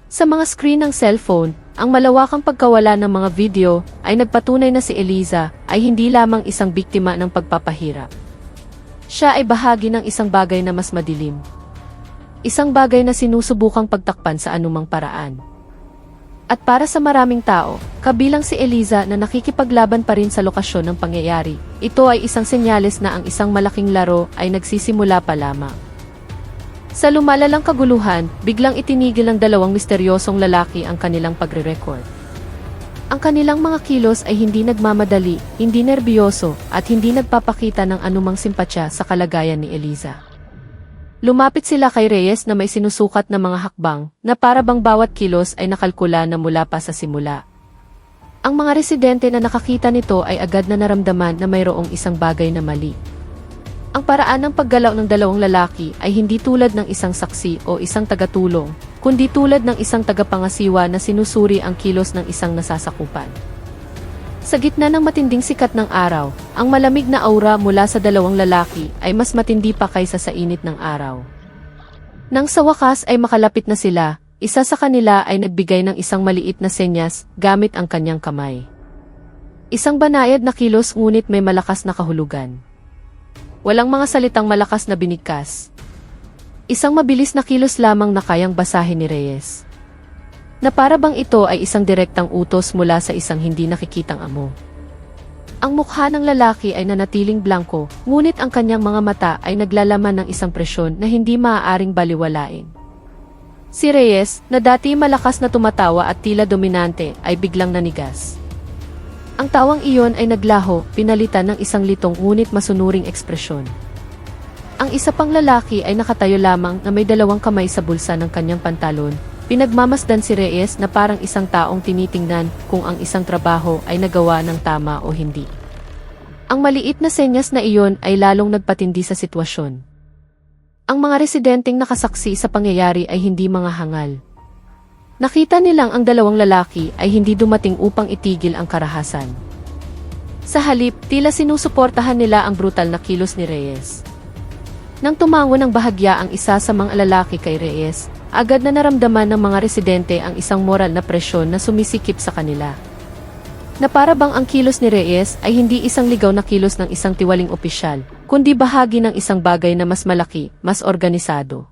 Sa mga screen ng cellphone, ang malawakang pagkawala ng mga video ay nagpatunay na si Eliza ay hindi lamang isang biktima ng pagpapahirap. Siya ay bahagi ng isang bagay na mas madilim. Isang bagay na sinusubukang pagtakpan sa anumang paraan. At para sa maraming tao, kabilang si Eliza na nakikipaglaban pa rin sa lokasyon ng pangyayari, ito ay isang senyales na ang isang malaking laro ay nagsisimula pa lamang. Sa lumalalang kaguluhan, biglang itinigil ng dalawang misteryosong lalaki ang kanilang pagre-record. Ang kanilang mga kilos ay hindi nagmamadali, hindi nerbiyoso, at hindi nagpapakita ng anumang simpatya sa kalagayan ni Eliza. Lumapit sila kay Reyes na may sinusukat na mga hakbang, na para bang bawat kilos ay nakalkula na mula pa sa simula. Ang mga residente na nakakita nito ay agad na naramdaman na mayroong isang bagay na mali. Ang paraan ng paggalaw ng dalawang lalaki ay hindi tulad ng isang saksi o isang tagatulong, kundi tulad ng isang tagapangasiwa na sinusuri ang kilos ng isang nasasakupan. Sa gitna ng matinding sikat ng araw, ang malamig na aura mula sa dalawang lalaki ay mas matindi pa kaysa sa init ng araw. Nang sa wakas ay makalapit na sila, isa sa kanila ay nagbigay ng isang maliit na senyas gamit ang kanyang kamay. Isang banayad na kilos ngunit may malakas na kahulugan. Walang mga salitang malakas na binigkas. Isang mabilis na kilos lamang na kayang basahin ni Reyes. Na para bang ito ay isang direktang utos mula sa isang hindi nakikitang amo. Ang mukha ng lalaki ay nanatiling blanko, ngunit ang kanyang mga mata ay naglalaman ng isang presyon na hindi maaaring baliwalain. Si Reyes, na dati malakas na tumatawa at tila dominante, ay biglang nanigas. Ang tawang iyon ay naglaho, pinalitan ng isang litong ngunit masunuring ekspresyon. Ang isa pang lalaki ay nakatayo lamang na may dalawang kamay sa bulsa ng kanyang pantalon. Pinagmamasdan si Reyes na parang isang taong tinitingnan kung ang isang trabaho ay nagawa ng tama o hindi. Ang maliit na senyas na iyon ay lalong nagpatindi sa sitwasyon. Ang mga residenteng nakasaksi sa pangyayari ay hindi mga hangal. Nakita nilang ang dalawang lalaki ay hindi dumating upang itigil ang karahasan. Sa halip, tila sinusuportahan nila ang brutal na kilos ni Reyes. Nang tumango ng bahagya ang isa sa mga lalaki kay Reyes, agad na naramdaman ng mga residente ang isang moral na presyon na sumisikip sa kanila. Na para bang ang kilos ni Reyes ay hindi isang ligaw na kilos ng isang tiwaling opisyal, kundi bahagi ng isang bagay na mas malaki, mas organisado.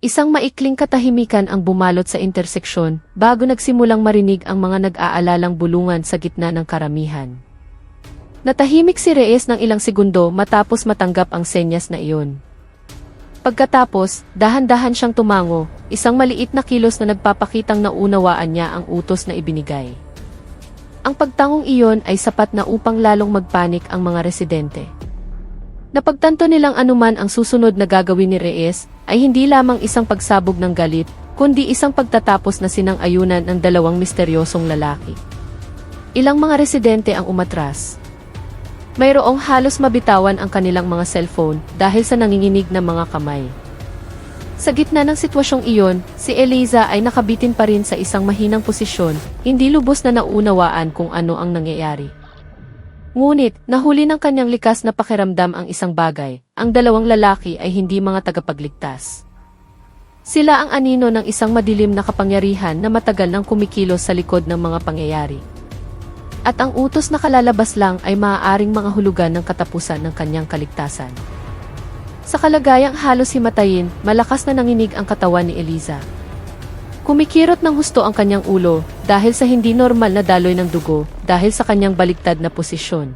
Isang maikling katahimikan ang bumalot sa interseksyon bago nagsimulang marinig ang mga nag-aalalang bulungan sa gitna ng karamihan. Natahimik si Reyes ng ilang segundo matapos matanggap ang senyas na iyon. Pagkatapos, dahan-dahan siyang tumango, isang maliit na kilos na nagpapakitang naunawaan niya ang utos na ibinigay. Ang pagtangong iyon ay sapat na upang lalong magpanik ang mga residente. Napagtanto nilang anuman ang susunod na gagawin ni Reyes ay hindi lamang isang pagsabog ng galit, kundi isang pagtatapos na sinang-ayunan ng dalawang misteryosong lalaki. Ilang mga residente ang umatras. Mayroong halos mabitawan ang kanilang mga cellphone dahil sa nanginginig na mga kamay. Sa gitna ng sitwasyong iyon, si Eliza ay nakabitin pa rin sa isang mahinang posisyon, hindi lubos na naunawaan kung ano ang nangyayari. Ngunit, nahuli ng kanyang likas na pakiramdam ang isang bagay, ang dalawang lalaki ay hindi mga tagapagligtas. Sila ang anino ng isang madilim na kapangyarihan na matagal nang kumikilos sa likod ng mga pangyayari. At ang utos na kalalabas lang ay maaaring mga hulugan ng katapusan ng kanyang kaligtasan. Sa kalagayang halos himatayin, malakas na nanginig ang katawan ni Eliza. Kumikirot ng husto ang kanyang ulo dahil sa hindi normal na daloy ng dugo dahil sa kanyang baligtad na posisyon.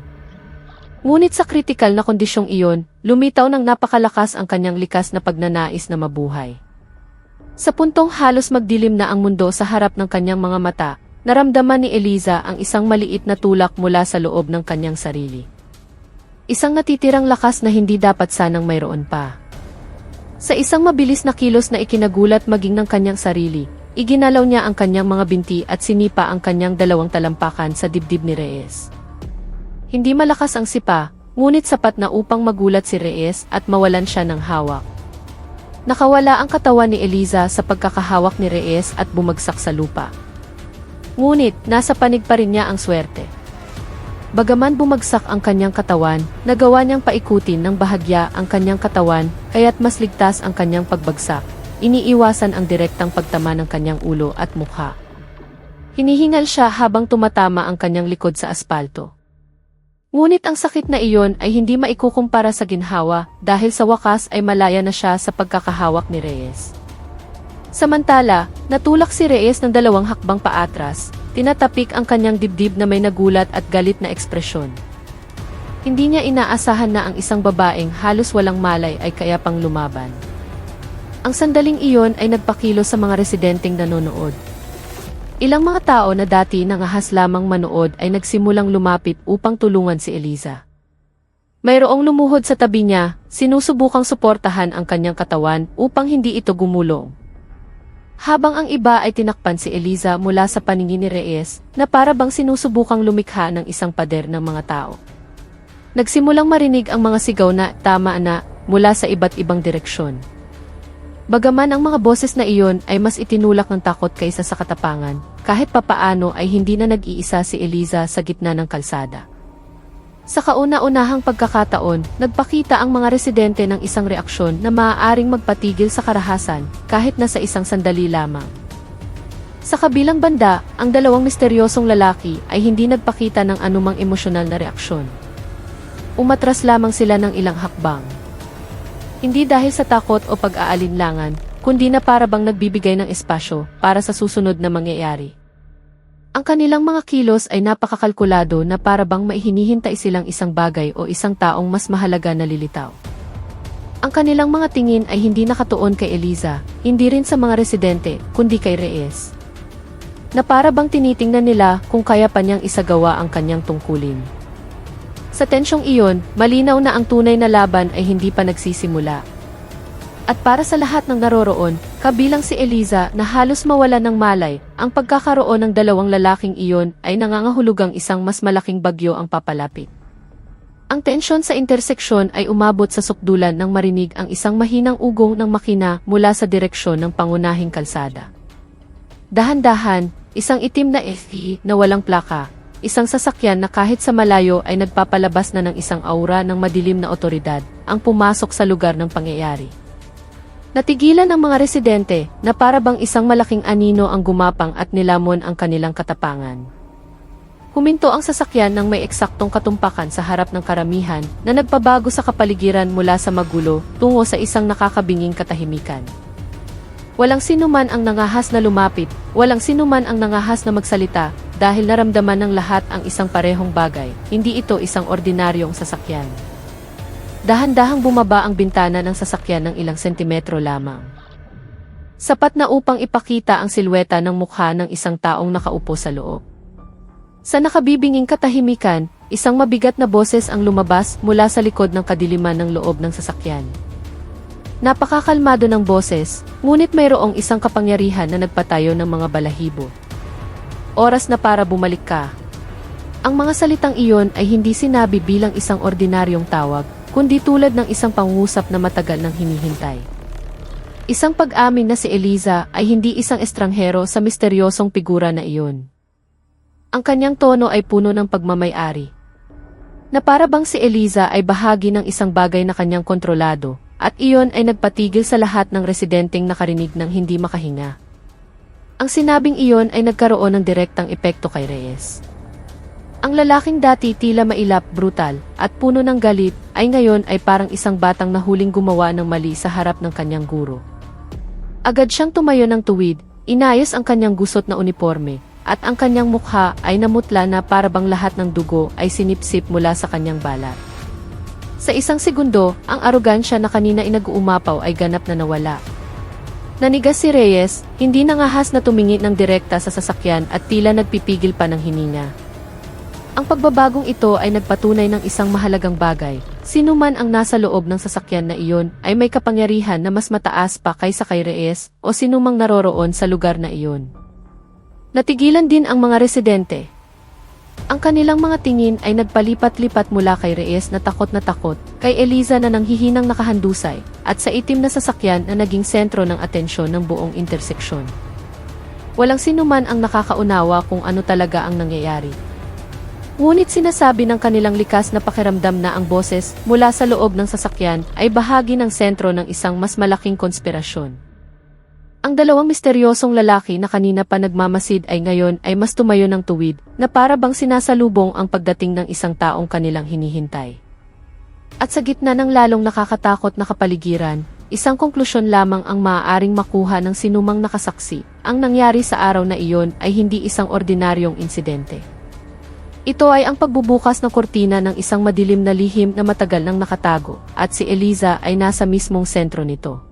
Ngunit sa kritikal na kondisyong iyon, lumitaw ng napakalakas ang kanyang likas na pagnanais na mabuhay. Sa puntong halos magdilim na ang mundo sa harap ng kanyang mga mata, naramdaman ni Eliza ang isang maliit na tulak mula sa loob ng kanyang sarili. Isang natitirang lakas na hindi dapat sanang mayroon pa. Sa isang mabilis na kilos na ikinagulat maging ng kanyang sarili, iginalaw niya ang kanyang mga binti at sinipa ang kanyang dalawang talampakan sa dibdib ni Reyes. Hindi malakas ang sipa, ngunit sapat na upang magulat si Reyes at mawalan siya ng hawak. Nakawala ang katawan ni Eliza sa pagkakahawak ni Reyes at bumagsak sa lupa. Ngunit, nasa panig pa rin niya ang swerte. Bagaman bumagsak ang kanyang katawan, nagawa niyang paikutin ng bahagya ang kanyang katawan, kaya't mas ligtas ang kanyang pagbagsak. Iniiwasan ang direktang pagtama ng kanyang ulo at mukha. Hinihingal siya habang tumatama ang kanyang likod sa aspalto. Ngunit ang sakit na iyon ay hindi maikukumpara sa ginhawa dahil sa wakas ay malaya na siya sa pagkakahawak ni Reyes. Samantala, natulak si Reyes ng dalawang hakbang paatras, tinatapik ang kanyang dibdib na may nagulat at galit na ekspresyon. Hindi niya inaasahan na ang isang babaeng halos walang malay ay kaya pang lumaban. Ang sandaling iyon ay nagpakilo sa mga residenteng nanonood. Ilang mga tao na dati nangahas lamang manood ay nagsimulang lumapit upang tulungan si Eliza. Mayroong lumuhod sa tabi niya, sinusubukang suportahan ang kanyang katawan upang hindi ito gumulong. Habang ang iba ay tinakpan si Eliza mula sa paningin ni Reyes na para bang sinusubukang lumikha ng isang pader ng mga tao. Nagsimulang marinig ang mga sigaw na tama na mula sa iba't ibang direksyon. Bagaman ang mga boses na iyon ay mas itinulak ng takot kaysa sa katapangan, kahit papaano ay hindi na nag-iisa si Eliza sa gitna ng kalsada. Sa kauna-unahang pagkakataon, nagpakita ang mga residente ng isang reaksyon na maaaring magpatigil sa karahasan kahit na sa isang sandali lamang. Sa kabilang banda, ang dalawang misteryosong lalaki ay hindi nagpakita ng anumang emosyonal na reaksyon. Umatras lamang sila ng ilang hakbang. Hindi dahil sa takot o pag-aalinlangan, kundi na para bang nagbibigay ng espasyo para sa susunod na mangyayari. Ang kanilang mga kilos ay napakakalkulado na para bang maihinihintay silang isang bagay o isang taong mas mahalaga na lilitaw. Ang kanilang mga tingin ay hindi nakatuon kay Eliza, hindi rin sa mga residente, kundi kay Reyes. Na para bang tinitingnan nila kung kaya pa niyang isagawa ang kanyang tungkulin. Sa tensyong iyon, malinaw na ang tunay na laban ay hindi pa nagsisimula. At para sa lahat ng naroroon, kabilang si Eliza na halos mawala ng malay, ang pagkakaroon ng dalawang lalaking iyon ay nangangahulugang isang mas malaking bagyo ang papalapit. Ang tensyon sa interseksyon ay umabot sa sukdulan nang marinig ang isang mahinang ugong ng makina mula sa direksyon ng pangunahing kalsada. Dahan-dahan, isang itim na SUV na walang plaka, isang sasakyan na kahit sa malayo ay nagpapalabas na ng isang aura ng madilim na otoridad, ang pumasok sa lugar ng pangyayari. Natigilan ang mga residente na para bang isang malaking anino ang gumapang at nilamon ang kanilang katapangan. Huminto ang sasakyan ng may eksaktong katumpakan sa harap ng karamihan na nagpabago sa kapaligiran mula sa magulo tungo sa isang nakakabinging katahimikan. Walang sinuman ang nangahas na lumapit, walang sinuman ang nangahas na magsalita, dahil naramdaman ng lahat ang isang parehong bagay, hindi ito isang ordinaryong sasakyan. Dahan-dahang bumaba ang bintana ng sasakyan ng ilang sentimetro lamang. Sapat na upang ipakita ang silweta ng mukha ng isang taong nakaupo sa loob. Sa nakabibinging katahimikan, isang mabigat na boses ang lumabas mula sa likod ng kadiliman ng loob ng sasakyan. Napakakalmado ng boses, ngunit mayroong isang kapangyarihan na nagpatayo ng mga balahibo. Oras na para bumalik ka. Ang mga salitang iyon ay hindi sinabi bilang isang ordinaryong tawag, kundi tulad ng isang pangungusap na matagal nang hinihintay. Isang pag-amin na si Eliza ay hindi isang estranghero sa misteryosong figura na iyon. Ang kanyang tono ay puno ng pagmamay-ari. Na para bang si Eliza ay bahagi ng isang bagay na kanyang kontrolado, at iyon ay nagpatigil sa lahat ng residenteng nakarinig ng hindi makahinga. Ang sinabing iyon ay nagkaroon ng direktang epekto kay Reyes. Ang lalaking dati tila mailap, brutal, at puno ng galit, ay ngayon ay parang isang batang nahuling gumawa ng mali sa harap ng kanyang guro. Agad siyang tumayo ng tuwid, inayos ang kanyang gusot na uniforme, at ang kanyang mukha ay namutla na para bang lahat ng dugo ay sinipsip mula sa kanyang balat. Sa isang segundo, ang arogansya na kanina inag-uumapaw ay ganap na nawala. Nanigas si Reyes, hindi nangahas na tumingin ng direkta sa sasakyan at tila nagpipigil pa ng hininga. Ang pagbabagong ito ay nagpatunay ng isang mahalagang bagay. Sino man ang nasa loob ng sasakyan na iyon ay may kapangyarihan na mas mataas pa kaysa kay Reyes o sinumang naroroon sa lugar na iyon. Natigilan din ang mga residente. Ang kanilang mga tingin ay nagpalipat-lipat mula kay Reyes na takot, kay Eliza na nanghihinang nakahandusay, at sa itim na sasakyan na naging sentro ng atensyon ng buong interseksyon. Walang sinuman ang nakakaunawa kung ano talaga ang nangyayari. Ngunit sinasabi ng kanilang likas na pakiramdam na ang boses mula sa loob ng sasakyan ay bahagi ng sentro ng isang mas malaking konspirasyon. Ang dalawang misteryosong lalaki na kanina pa nagmamasid ay ngayon ay mas tumayo ng tuwid, na para bang sinasalubong ang pagdating ng isang taong kanilang hinihintay. At sa gitna ng lalong nakakatakot na kapaligiran, isang konklusyon lamang ang maaaring makuha ng sinumang nakasaksi. Ang nangyari sa araw na iyon ay hindi isang ordinaryong insidente. Ito ay ang pagbubukas ng kortina ng isang madilim na lihim na matagal nang nakatago, at si Eliza ay nasa mismong sentro nito.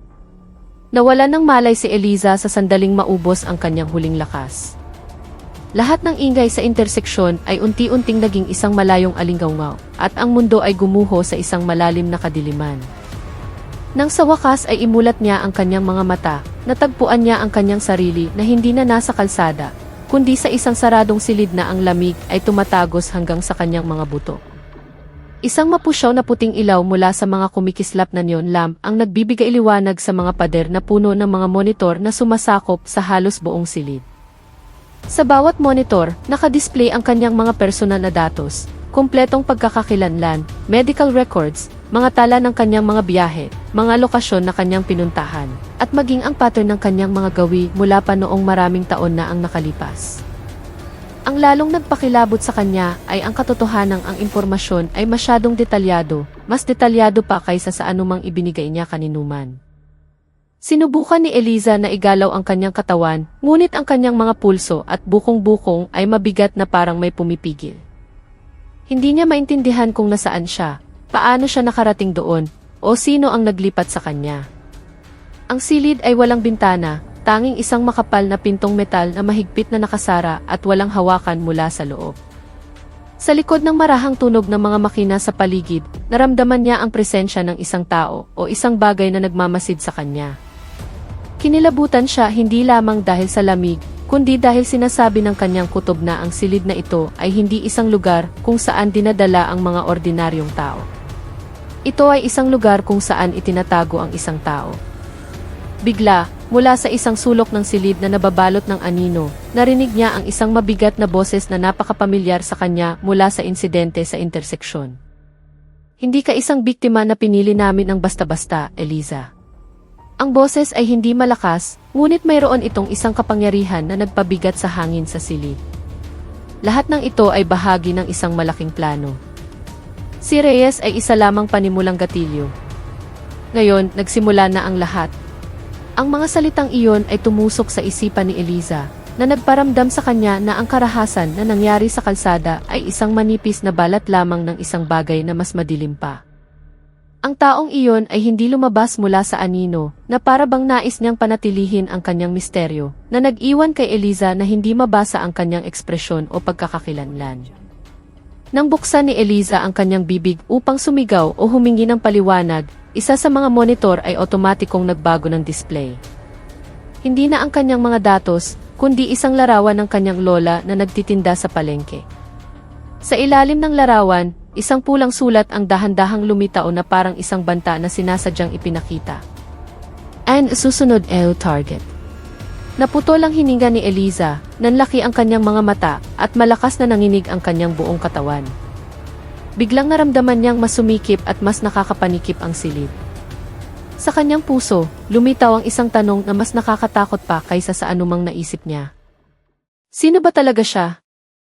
Nawalan ng malay si Eliza sa sandaling maubos ang kanyang huling lakas. Lahat ng ingay sa interseksyon ay unti-unting naging isang malayong alinggawngaw, at ang mundo ay gumuho sa isang malalim na kadiliman. Nang sa wakas ay imulat niya ang kanyang mga mata, natagpuan niya ang kanyang sarili na hindi na nasa kalsada, kundi sa isang saradong silid na ang lamig ay tumatagos hanggang sa kanyang mga buto. Isang mapusyaw na puting ilaw mula sa mga kumikislap na neon lamp ang nagbibigay liwanag sa mga pader na puno ng mga monitor na sumasakop sa halos buong silid. Sa bawat monitor, nakadisplay ang kanyang mga personal na datos, kumpletong pagkakakilanlan, medical records, mga tala ng kanyang mga biyahe, mga lokasyon na kanyang pinuntahan, at maging ang pattern ng kanyang mga gawi mula pa noong maraming taon na ang nakalipas. Ang lalong nagpakilabot sa kanya ay ang katotohanang ang impormasyon ay masyadong detalyado, mas detalyado pa kaysa sa anumang ibinigay niya kaninuman. Sinubukan ni Eliza na igalaw ang kanyang katawan, ngunit ang kanyang mga pulso at bukong-bukong ay mabigat na parang may pumipigil. Hindi niya maintindihan kung nasaan siya, paano siya nakarating doon, o sino ang naglipat sa kanya. Ang silid ay walang bintana, tanging isang makapal na pintong metal na mahigpit na nakasara at walang hawakan mula sa loob. Sa likod ng marahang tunog ng mga makina sa paligid, naramdaman niya ang presensya ng isang tao o isang bagay na nagmamasid sa kanya. Kinilabutan siya hindi lamang dahil sa lamig, kundi dahil sinasabi ng kanyang kutob na ang silid na ito ay hindi isang lugar kung saan dinadala ang mga ordinaryong tao. Ito ay isang lugar kung saan itinatago ang isang tao. Bigla, mula sa isang sulok ng silid na nababalot ng anino, narinig niya ang isang mabigat na boses na napakapamilyar sa kanya mula sa insidente sa interseksyon. Hindi ka isang biktima na pinili namin ng basta-basta, Eliza. Ang boses ay hindi malakas, ngunit mayroon itong isang kapangyarihan na nagpabigat sa hangin sa silid. Lahat ng ito ay bahagi ng isang malaking plano. Si Reyes ay isa lamang panimulang gatilyo. Ngayon, nagsimula na ang lahat. Ang mga salitang iyon ay tumusok sa isipan ni Eliza, na nagparamdam sa kanya na ang karahasan na nangyari sa kalsada ay isang manipis na balat lamang ng isang bagay na mas madilim pa. Ang taong iyon ay hindi lumabas mula sa anino, na para bang nais niyang panatilihin ang kanyang misteryo, na nag-iwan kay Eliza na hindi mabasa ang kanyang ekspresyon o pagkakakilanlan. Nang buksan ni Eliza ang kanyang bibig upang sumigaw o humingi ng paliwanag, isa sa mga monitor ay otomatikong nagbago ng display. Hindi na ang kanyang mga datos, kundi isang larawan ng kanyang lola na nagtitinda sa palengke. Sa ilalim ng larawan, isang pulang sulat ang dahan-dahang lumitaw na parang isang banta na sinasadyang ipinakita. And susunod target. Naputol ang hininga ni Eliza, nanlaki ang kanyang mga mata, at malakas na nanginig ang kanyang buong katawan. Biglang naramdaman niyang mas sumikip at mas nakakapanikip ang silid. Sa kanyang puso, lumitaw ang isang tanong na mas nakakatakot pa kaysa sa anumang naisip niya. Sino ba talaga siya?